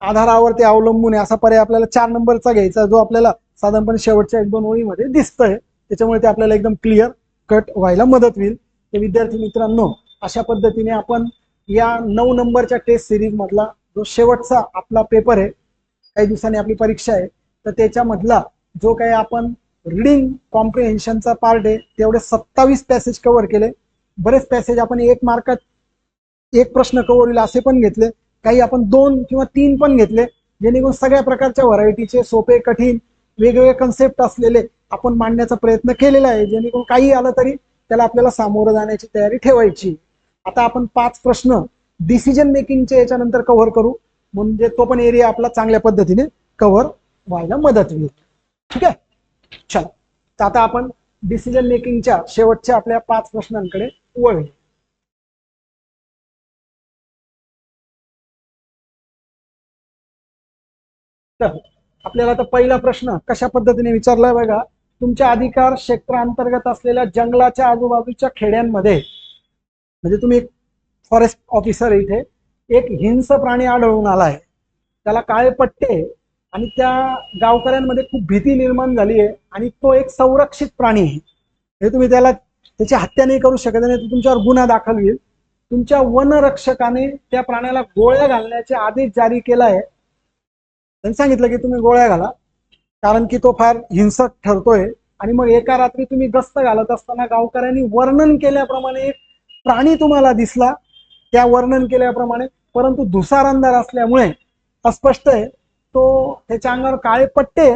आधारावर ते अवलंबून आहे असा पर्याय आपल्याला 4 नंबरचा घ्यायचा, जो आपल्याला साधारणपणे शेवटच्या 1-2 ओळीमध्ये दिसतोय. त्याच्यामुळे ते आपल्याला एकदम क्लिअर कट व्हायला मदत होईल. तर विद्यार्थी मित्रांनो, अशा पद्धतीने आपण या 9 नंबरच्या टेस्ट सिरीज मधला जो शेवटचा आपला पेपर आहे, काही दिवसांनी आपली परीक्षा आहे, तर त्याच्यामधला जो काही आपण रीडिंग कॉम्प्रिहेन्शनचा पार्ट आहे तेवढे 27 पॅसेज कव्हर केले. बरेच पॅसेज आपण 1 मार्कात 1 प्रश्न कव्हर होईल असे पण घेतले, काही आपण 2 किंवा 3 पण घेतले, जेणेकरून सगळ्या प्रकारच्या व्हरायटीचे सोपे कठीण वेगवेगळे कन्सेप्ट असलेले आपण मांडण्याचा प्रयत्न केलेला आहे, जेणेकरून काही आलं तरी त्याला आपल्याला सामोरं जाण्याची तयारी ठेवायची. आता आपण 5 प्रश्न डिसिजन मेकिंगचे याच्यानंतर कव्हर करू, म्हणजे तो पण एरिया आपला चांगल्या पद्धतीने कव्हर व्हायला मदत होईल. ठीक आहे, चला. तर आता आपण डिसिजन मेकिंगच्या शेवटच्या आपल्या 5 प्रश्नांकडे वळूया. तर आपल्याला आता पहिला प्रश्न कशा पद्धतीने विचारलाय बघा. तुमच्या अधिकार क्षेत्रांतर्गत असलेल्या जंगलाच्या आजूबाजूच्या खेड्यांमध्ये, म्हणजे तुम्ही एक फॉरेस्ट ऑफिसर इथे, एक हिंस प्राणी आढळून आलाय, त्याला काळे पट्टे, आणि त्या गावकऱ्यांमध्ये खूप भीती निर्माण झाली आहे, आणि तो एक संरक्षित प्राणी आहे. हे तुम्ही त्याची हत्या नाही करू शकत, नाही तुमच्यावर गुन्हा दाखल होईल. तुमच्या वनरक्षकाने त्या प्राण्याला गोळ्या घालण्याचे आदेश जारी केला आहे. त्यांनी सांगितलं की तुम्ही गोळ्या घाला, कारण की तो फार हिंसक ठरतोय. आणि मग एका रात्री तुम्ही गस्त घालत असताना गावकऱ्यांनी वर्णन केल्याप्रमाणे एक प्राणी तुम्हाला दिसला, त्या वर्णन केल्याप्रमाणे, परंतु धुसार अंधार असल्यामुळे अस्पष्ट आहे. तो त्याच्या अंगावर काळे पट्टे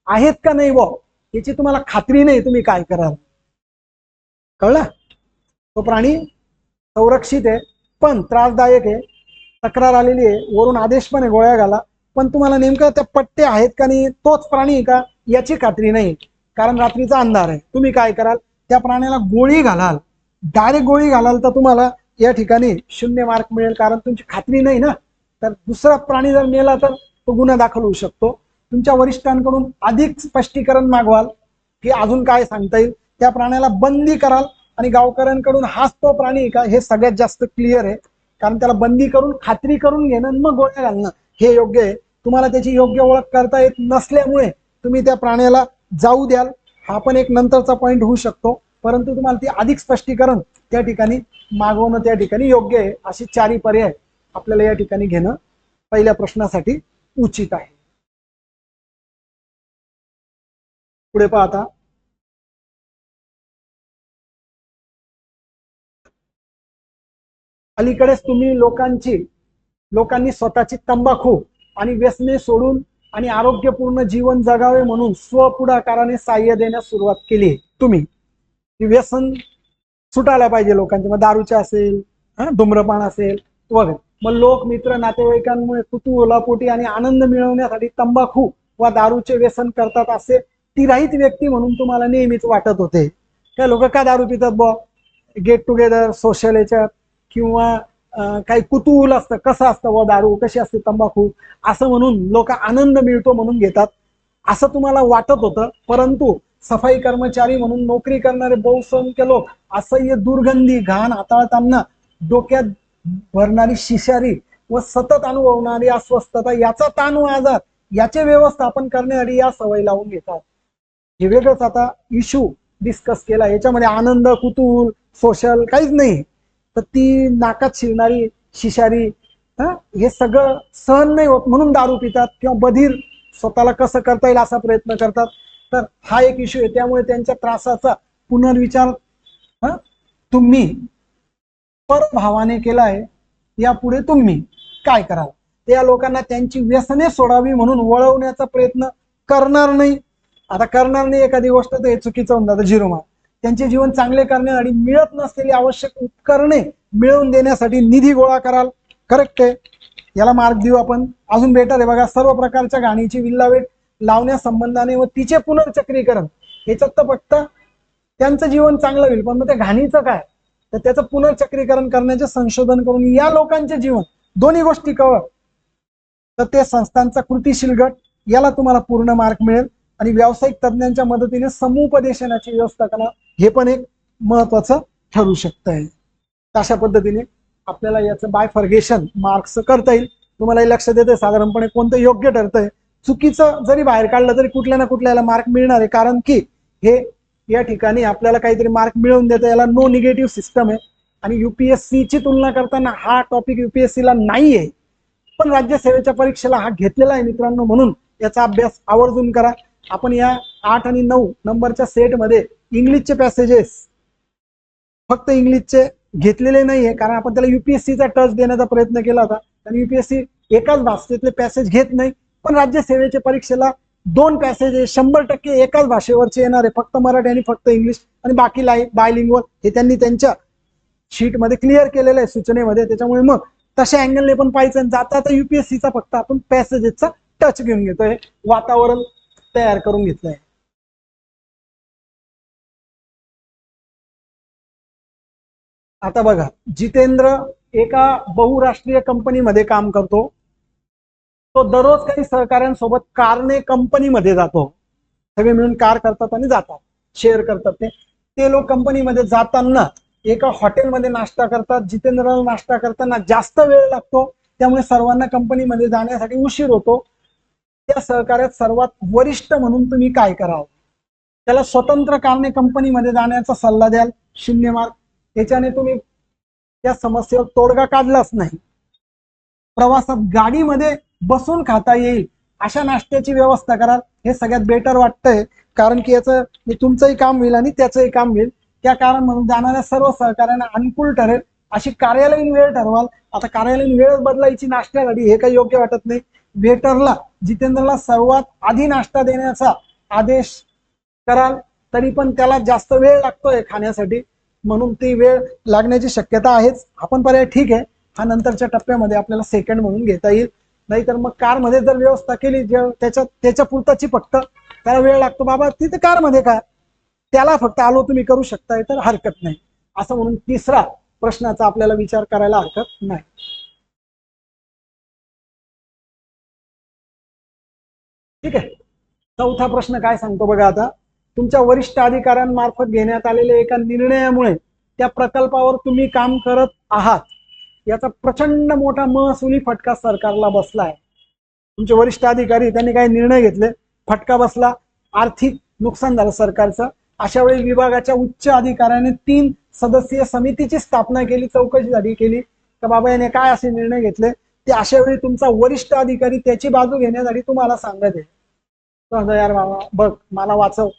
आहेत का नाही व याची तुम्हाला खात्री नाही, तुम्ही काय कराल? कळलं? तो प्राणी संरक्षित आहे पण त्रासदायक आहे, तक्रार आलेली आहे, वरून आदेश पण आहे गोळ्या घाला, पण तुम्हाला नेमकं त्या पट्टे आहेत का नाही, तोच प्राणी आहे का याची खात्री नाही, कारण रात्रीचा अंधार आहे. तुम्ही काय कराल? त्या प्राण्याला गोळी घालाल, डायरेक्ट गोळी घालाल, तर तुम्हाला या ठिकाणी 0 मार्क मिळेल, कारण तुमची खात्री नाही ना. तर दुसरा प्राणी जर मेला तर तो गुन्हा दाखल होऊ शकतो. तुमच्या वरिष्ठांकडून अधिक स्पष्टीकरण मागवाल की अजून काय सांगता येईल, त्या प्राण्याला बंदी कराल, आणि गावकऱ्यांकडून हाच तो प्राणी आहे का हे सगळ्यात जास्त क्लिअर आहे, कारण त्याला बंदी करून खात्री करून घेणं मग गोळ्या घालणं हे योग्य आहे. तुम्हाला त्याची योग्य ओळख करता येत नसल्यामुळे तुम्ही त्या प्राण्याला जाऊ द्याल, हा पण एक नंतरचा पॉईंट होऊ शकतो, परंतु तुम्हाला ती अधिक स्पष्टीकरण त्या ठिकाणी मागवणं त्या ठिकाणी योग्य आहे. अशी 4 पर्याय आपल्याला या ठिकाणी घेणं पहिल्या प्रश्नासाठी उचित आहे. पुढे पाहता, अलीकडेच तुम्ही लोकांनी स्वतःची तंबाखू आणि व्यसने सोडून आणि आरोग्यपूर्ण जीवन जगावे म्हणून स्वपुढाकाराने साह्य देण्यास सुरुवात केली. तुम्ही व्यसन सुटायला पाहिजे लोकांचे, मग दारूचे असेल, धूम्रपान असेल वगैरे. मग लोक, मित्र, नातेवाईकांमुळे कुतूहलापोटी आणि आनंद मिळवण्यासाठी तंबाखू व दारूचे व्यसन करतात असे तिराहित व्यक्ती म्हणून तुम्हाला नेहमीच वाटत होते. काय लोक का दारू पितात? बॉ गेट टुगेदर, सोशल याच्यात, किंवा काही कुतूहल असतं, कसं असतं व दारू, कशी असते तंबाखू, असं म्हणून लोक आनंद मिळतो म्हणून घेतात असं तुम्हाला वाटत होतं. परंतु सफाई कर्मचारी म्हणून नोकरी करणारे बहुसंख्य लोक असह्य दुर्गंधी, घाण हाताळताना डोक्यात भरणारी शिशारी व सतत अनुभवणारी अस्वस्थता, याचा ताण व आजार याचे व्यवस्थापन करण्यासाठी या सवय लावून घेतात. हे वेगळंच आता इश्यू डिस्कस केला, याच्यामध्ये आनंद, कुतूहल, सोशल काहीच नाही. तर ती नाकात शिरणारी शिशारी, हे सगळं सहन नाही होत म्हणून दारू पितात, किंवा बधीर स्वतःला कसं करता येईल असा प्रयत्न करतात. तर हा एक इश्यू आहे. त्यामुळे त्यांच्या त्रासाचा पुनर्विचार तुम्ही परभावाने केलाय. यापुढे तुम्ही काय कराल? त्या लोकांना त्यांची व्यसने सोडावी म्हणून वळवण्याचा प्रयत्न करणार नाही. आता करणार नाही एखादी गोष्ट तर हे चुकीचं होऊन जातं, 0 मार्क. त्यांचे जीवन चांगले करण्यासाठी मिळत नसलेली आवश्यक उपकरणे मिळवून देण्यासाठी निधी गोळा कराल. करेक्ट आहे, याला मार्क देऊ आपण. अजून बेटर आहे बघा, सर्व प्रकारच्या घाणीची विल्हेवाट लावण्यासंबंधाने व तिचे पुनर्चक्रीकरण, याच्यात तर फक्त त्यांचं जीवन चांगलं होईल, पण मग त्या घाणीचं काय, तर त्याचं पुनर्चक्रीकरण करण्याचे संशोधन करून या लोकांचे जीवन, दोन्ही गोष्टी कवर, तर ते संस्थांचा कृतीशील गट, याला तुम्हाला पूर्ण मार्क मिळेल. आणि व्यावसायिक तज्ञांच्या मदतीने समुपदेशनाची व्यवस्था करणं हे पण एक महत्वाचं ठरू शकतंय. अशा पद्धतीने आपल्याला याचं बायफर्गेशन मार्क्स करता येईल. तुम्हाला लक्ष देते साधारणपणे कोणतं योग्य ठरतंय. चुकीचं जरी बाहेर काढलं तरी कुठल्या ना कुठल्याला मार्क मिळणार आहे, कारण की हे या ठिकाणी आपल्याला काहीतरी मार्क मिळवून देतं. याला नो निगेटिव्ह सिस्टम आहे आणि UPSC ची तुलना करताना हा टॉपिक UPSC ला नाही आहे, पण राज्यसेवेच्या परीक्षेला हा घेतलेला आहे मित्रांनो. म्हणून याचा अभ्यास आवर्जून करा. आपण या 8 आणि 9 नंबरच्या सेटमध्ये इंग्लिशचे पॅसेजेस फक्त इंग्लिशचे घेतलेले नाहीये, कारण आपण त्याला UPSC चा टच देण्याचा प्रयत्न केला होता. आणि UPSC एकाच भाषेतले पॅसेज घेत नाही, पण राज्यसेवेच्या परीक्षेला 2 पॅसेजेस 100% एकाच भाषेवरचे येणार आहे, फक्त मराठी आणि फक्त इंग्लिश, आणि बाकी बायलिंग्वल हे त्यांनी त्यांच्या शीटमध्ये क्लिअर केलेलं आहे सूचनेमध्ये. त्याच्यामुळे मग तशा अँगलने पण पाहिजे. जाता आता UPSC चा फक्त आपण पॅसेजेसचा टच घेऊन घेतोय, वातावरण तयार करून घेतलंय. आता बघा, जितेंद्र एका बहुराष्ट्रीय कंपनीमध्ये काम करतो. तो दररोज काही सहकाऱ्यांसोबत कारने कंपनीमध्ये जातो. सगळे मिळून कार करतात आणि जातात, शेअर करतात. ते लोक कंपनीमध्ये जाताना एका हॉटेलमध्ये नाश्ता करतात. जितेंद्रला नाश्ता करताना जास्त वेळ लागतो, त्यामुळे सर्वांना कंपनीमध्ये जाण्यासाठी उशीर होतो. त्या सहकार्यात सर्वात वरिष्ठ म्हणून तुम्ही काय कराल? त्याला स्वतंत्र कारणे कंपनीमध्ये जाण्याचा सल्ला द्याल, 0 मार्क. याच्याने तुम्ही त्या समस्येवर तोडगा काढलाच नाही. प्रवासात गाडीमध्ये बसून खाता येईल अशा नाश्त्याची व्यवस्था कराल, हे सगळ्यात बेटर वाटतंय, कारण की याचं तुमचंही काम होईल आणि त्याचंही काम होईल. त्या कारण म्हणून जाणाऱ्या सर्व सहकार्यांना अनुकूल ठरेल अशी कार्यालयीन वेळ ठरवाल. आता कार्यालयीन वेळ बदलायची नाश्त्यासाठी हे काही योग्य वाटत नाही. वेटरला, जितेंद्रला सर्वात आधी नाश्ता देण्याचा आदेश कराल, तरी पण त्याला जास्त वेळ लागतोय खाण्यासाठी, म्हणून ती वेळ लागण्याची शक्यता आहेच. आपण पर्याय ठीक आहे, हा नंतरच्या टप्प्यामध्ये आपल्याला सेकंड म्हणून घेता येईल. नाहीतर मग कारमध्ये जर व्यवस्था केली, त्याच्या पुरताची फक्त त्याला वेळ लागतो, बाबा तिथे कारमध्ये काय, त्याला फक्त आलो तुम्ही करू शकताय तर हरकत नाही, असं म्हणून तिसरा प्रश्नाचा आपल्याला विचार करायला हरकत नाही. ठीक आहे. चौथा प्रश्न काय सांगतो बघा. आता तुमच्या वरिष्ठ अधिकाऱ्यांमार्फत घेण्यात आलेल्या एका निर्णयामुळे त्या प्रकल्पावर तुम्ही काम करत आहात, याचा प्रचंड मोठा महसुली फटका सरकारला बसलाय. तुमचे वरिष्ठ अधिकारी त्यांनी काही निर्णय घेतले, फटका बसला, आर्थिक नुकसान झालं सरकारचं. अशा वेळी विभागाच्या उच्च अधिकाऱ्याने 3 सदस्यीय समितीची स्थापना केली, चौकशी केली का बाबा याने काय असे निर्णय घेतले. ते अशा वेळी तुमचा वरिष्ठ अधिकारी त्याची बाजू घेण्यासाठी तुम्हाला सांगत आहे, यार बाबा बघ मला वाचव.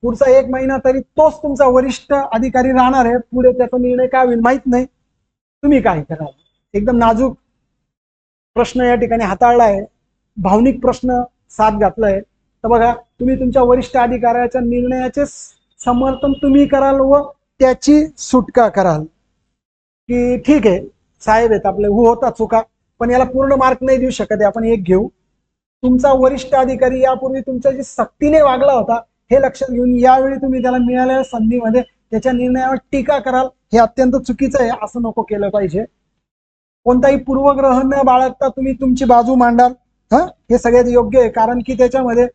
पुढचा 1 महिना तरी तोच तुमचा वरिष्ठ अधिकारी राहणार आहे. पुढे त्याचा निर्णय काय होईल माहित नाही. तुम्ही काय कराल? एकदम नाजूक प्रश्न या ठिकाणी हाताळलाय, भावनिक प्रश्न साथ घातलाय. तर बघा, तुम्ही तुमच्या वरिष्ठ अधिकाऱ्याच्या निर्णयाचे समर्थन तुम्ही कराल व त्याची सुटका कराल, की ठीक आहे साहेब आहेत आपले, होता चुका, पण याला पूर्ण मार्क नाही देऊ शकत, आपण 1 घेऊ. तुमचा वरिष्ठ अधिकारी यापूर्वी तुमच्याशी सक्तीने वागला होता, हे लक्षात घेऊन यावेळी तुम्ही त्याला मिळालेल्या संधीमध्ये त्याच्या निर्णयावर टीका कराल, हे अत्यंत चुकीचं आहे, असं नको केलं पाहिजे. कोणताही पूर्वग्रह न बाळगता तुम्ही तुमची बाजू मांडाल, हे सगळ्यात योग्य आहे. कारण की त्याच्यामध्ये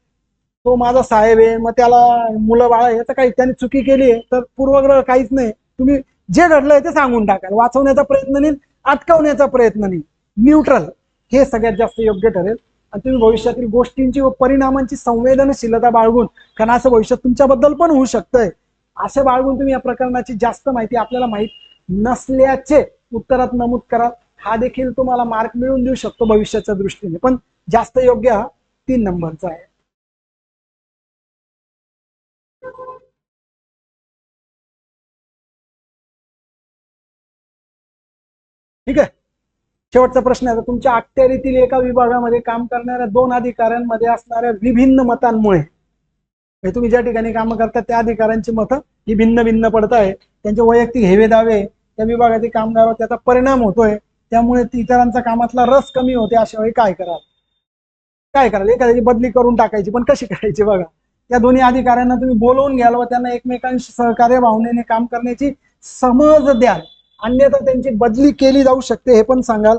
तो माझा साहेब आहे, मग त्याला मुलं बाळ आहे, तर काही त्याने चुकी केली आहे तर पूर्वग्रह काहीच नाही. तुम्ही जे घडलंय ते सांगून टाकाल, वाचवण्याचा प्रयत्न नाही, अटकावण्याचा प्रयत्न नाही, न्यूट्रल, हे सगळ्यात जास्त योग्य ठरेल. आणि तुम्ही भविष्यातील गोष्टींची व परिणामांची संवेदनशीलता बाळगून, कारण असं भविष्यात तुमच्याबद्दल पण होऊ शकतंय, असे बाळगून तुम्ही या प्रकरणाची जास्त माहिती आपल्याला माहित नसल्याचे उत्तरात नमूद करा. हा देखील तुम्हाला मार्क मिळवून देऊ शकतो भविष्याच्या दृष्टीने, पण जास्त योग्य हा 3 नंबरचा आहे. ठीक आहे. शेवटचा प्रश्न आहे, तुमच्या अखत्यारीतील एका विभागामध्ये काम करणाऱ्या 2 अधिकाऱ्यांमध्ये असणाऱ्या विभिन्न मतांमुळे, तुम्ही ज्या ठिकाणी काम करता त्या अधिकाऱ्यांची मतं ही भिन्न भिन्न पडत आहे, त्यांचे वैयक्तिक हेवे दावे त्या विभागातील कामगारावर त्याचा परिणाम होतोय, त्यामुळे इतरांचा कामातला रस कमी होते. अशा वेळी काय कराल? एखाद्याची बदली करून टाकायची, पण कशी करायची बघा. त्या दोन्ही अधिकाऱ्यांना तुम्ही बोलवून घ्याल व त्यांना एकमेकांशी सहकार्य भावनेने काम करण्याची समज द्याल, अन्यथा त्यांची बदली केली जाऊ शकते, हे पण सांगाल.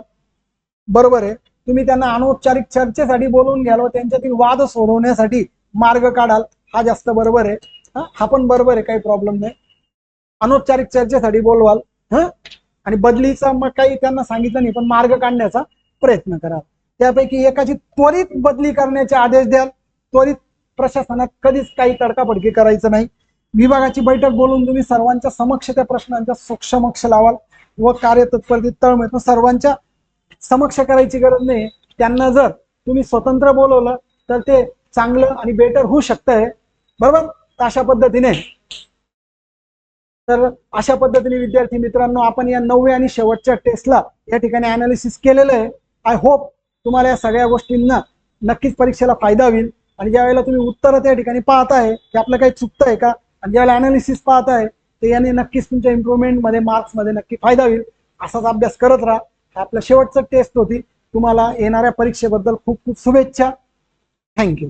बरोबर आहे. तुम्ही त्यांना अनौपचारिक चर्चेसाठी बोलवून घ्याल व त्यांच्यातील वाद सोडवण्यासाठी मार्ग काढाल, हा जास्त बरोबर आहे. हा पण बरोबर आहे, काही प्रॉब्लेम नाही. अनौपचारिक चर्चेसाठी बोलवाल आणि बदलीचा मग काही त्यांना सांगितलं नाही, पण मार्ग काढण्याचा प्रयत्न करा. त्यापैकी एकाची त्वरित बदली करण्याचे आदेश द्याल. त्वरित प्रशासनात कधीच काही तडकाफडकी करायचं नाही. विभागाची बैठक बोलून तुम्ही सर्वांच्या समक्ष त्या प्रश्नांच्या समक्ष लावाल व कार्यतत्परतेत तळमळ. सर्वांच्या समक्ष करायची गरज नाही. त्यांना जर तुम्ही स्वतंत्र बोलवलं तर ते चांगलं आणि बेटर होऊ शकतंय, बरोबर. अशा पद्धतीने विद्यार्थी मित्रांनो, आपण या 9व्या आणि शेवटच्या टेस्टला या ठिकाणी अनालिसिस केलेलं आहे. आय होप तुम्हाला या सगळ्या गोष्टींना नक्कीच परीक्षेला फायदा होईल. आणि ज्यावेळेला तुम्ही उत्तरं त्या ठिकाणी पाहताय की आपलं काही चुकतंय का, आणि ज्यावेळेला अनालिसिस पाहताय तर याने नक्कीच तुमच्या इम्प्रुव्हमेंटमध्ये मार्क्समध्ये नक्की फायदा होईल. असाच अभ्यास करत राहा. आपलं शेवटचं टेस्ट होती. तुम्हाला येणाऱ्या परीक्षेबद्दल खूप खूप शुभेच्छा. थँक्यू.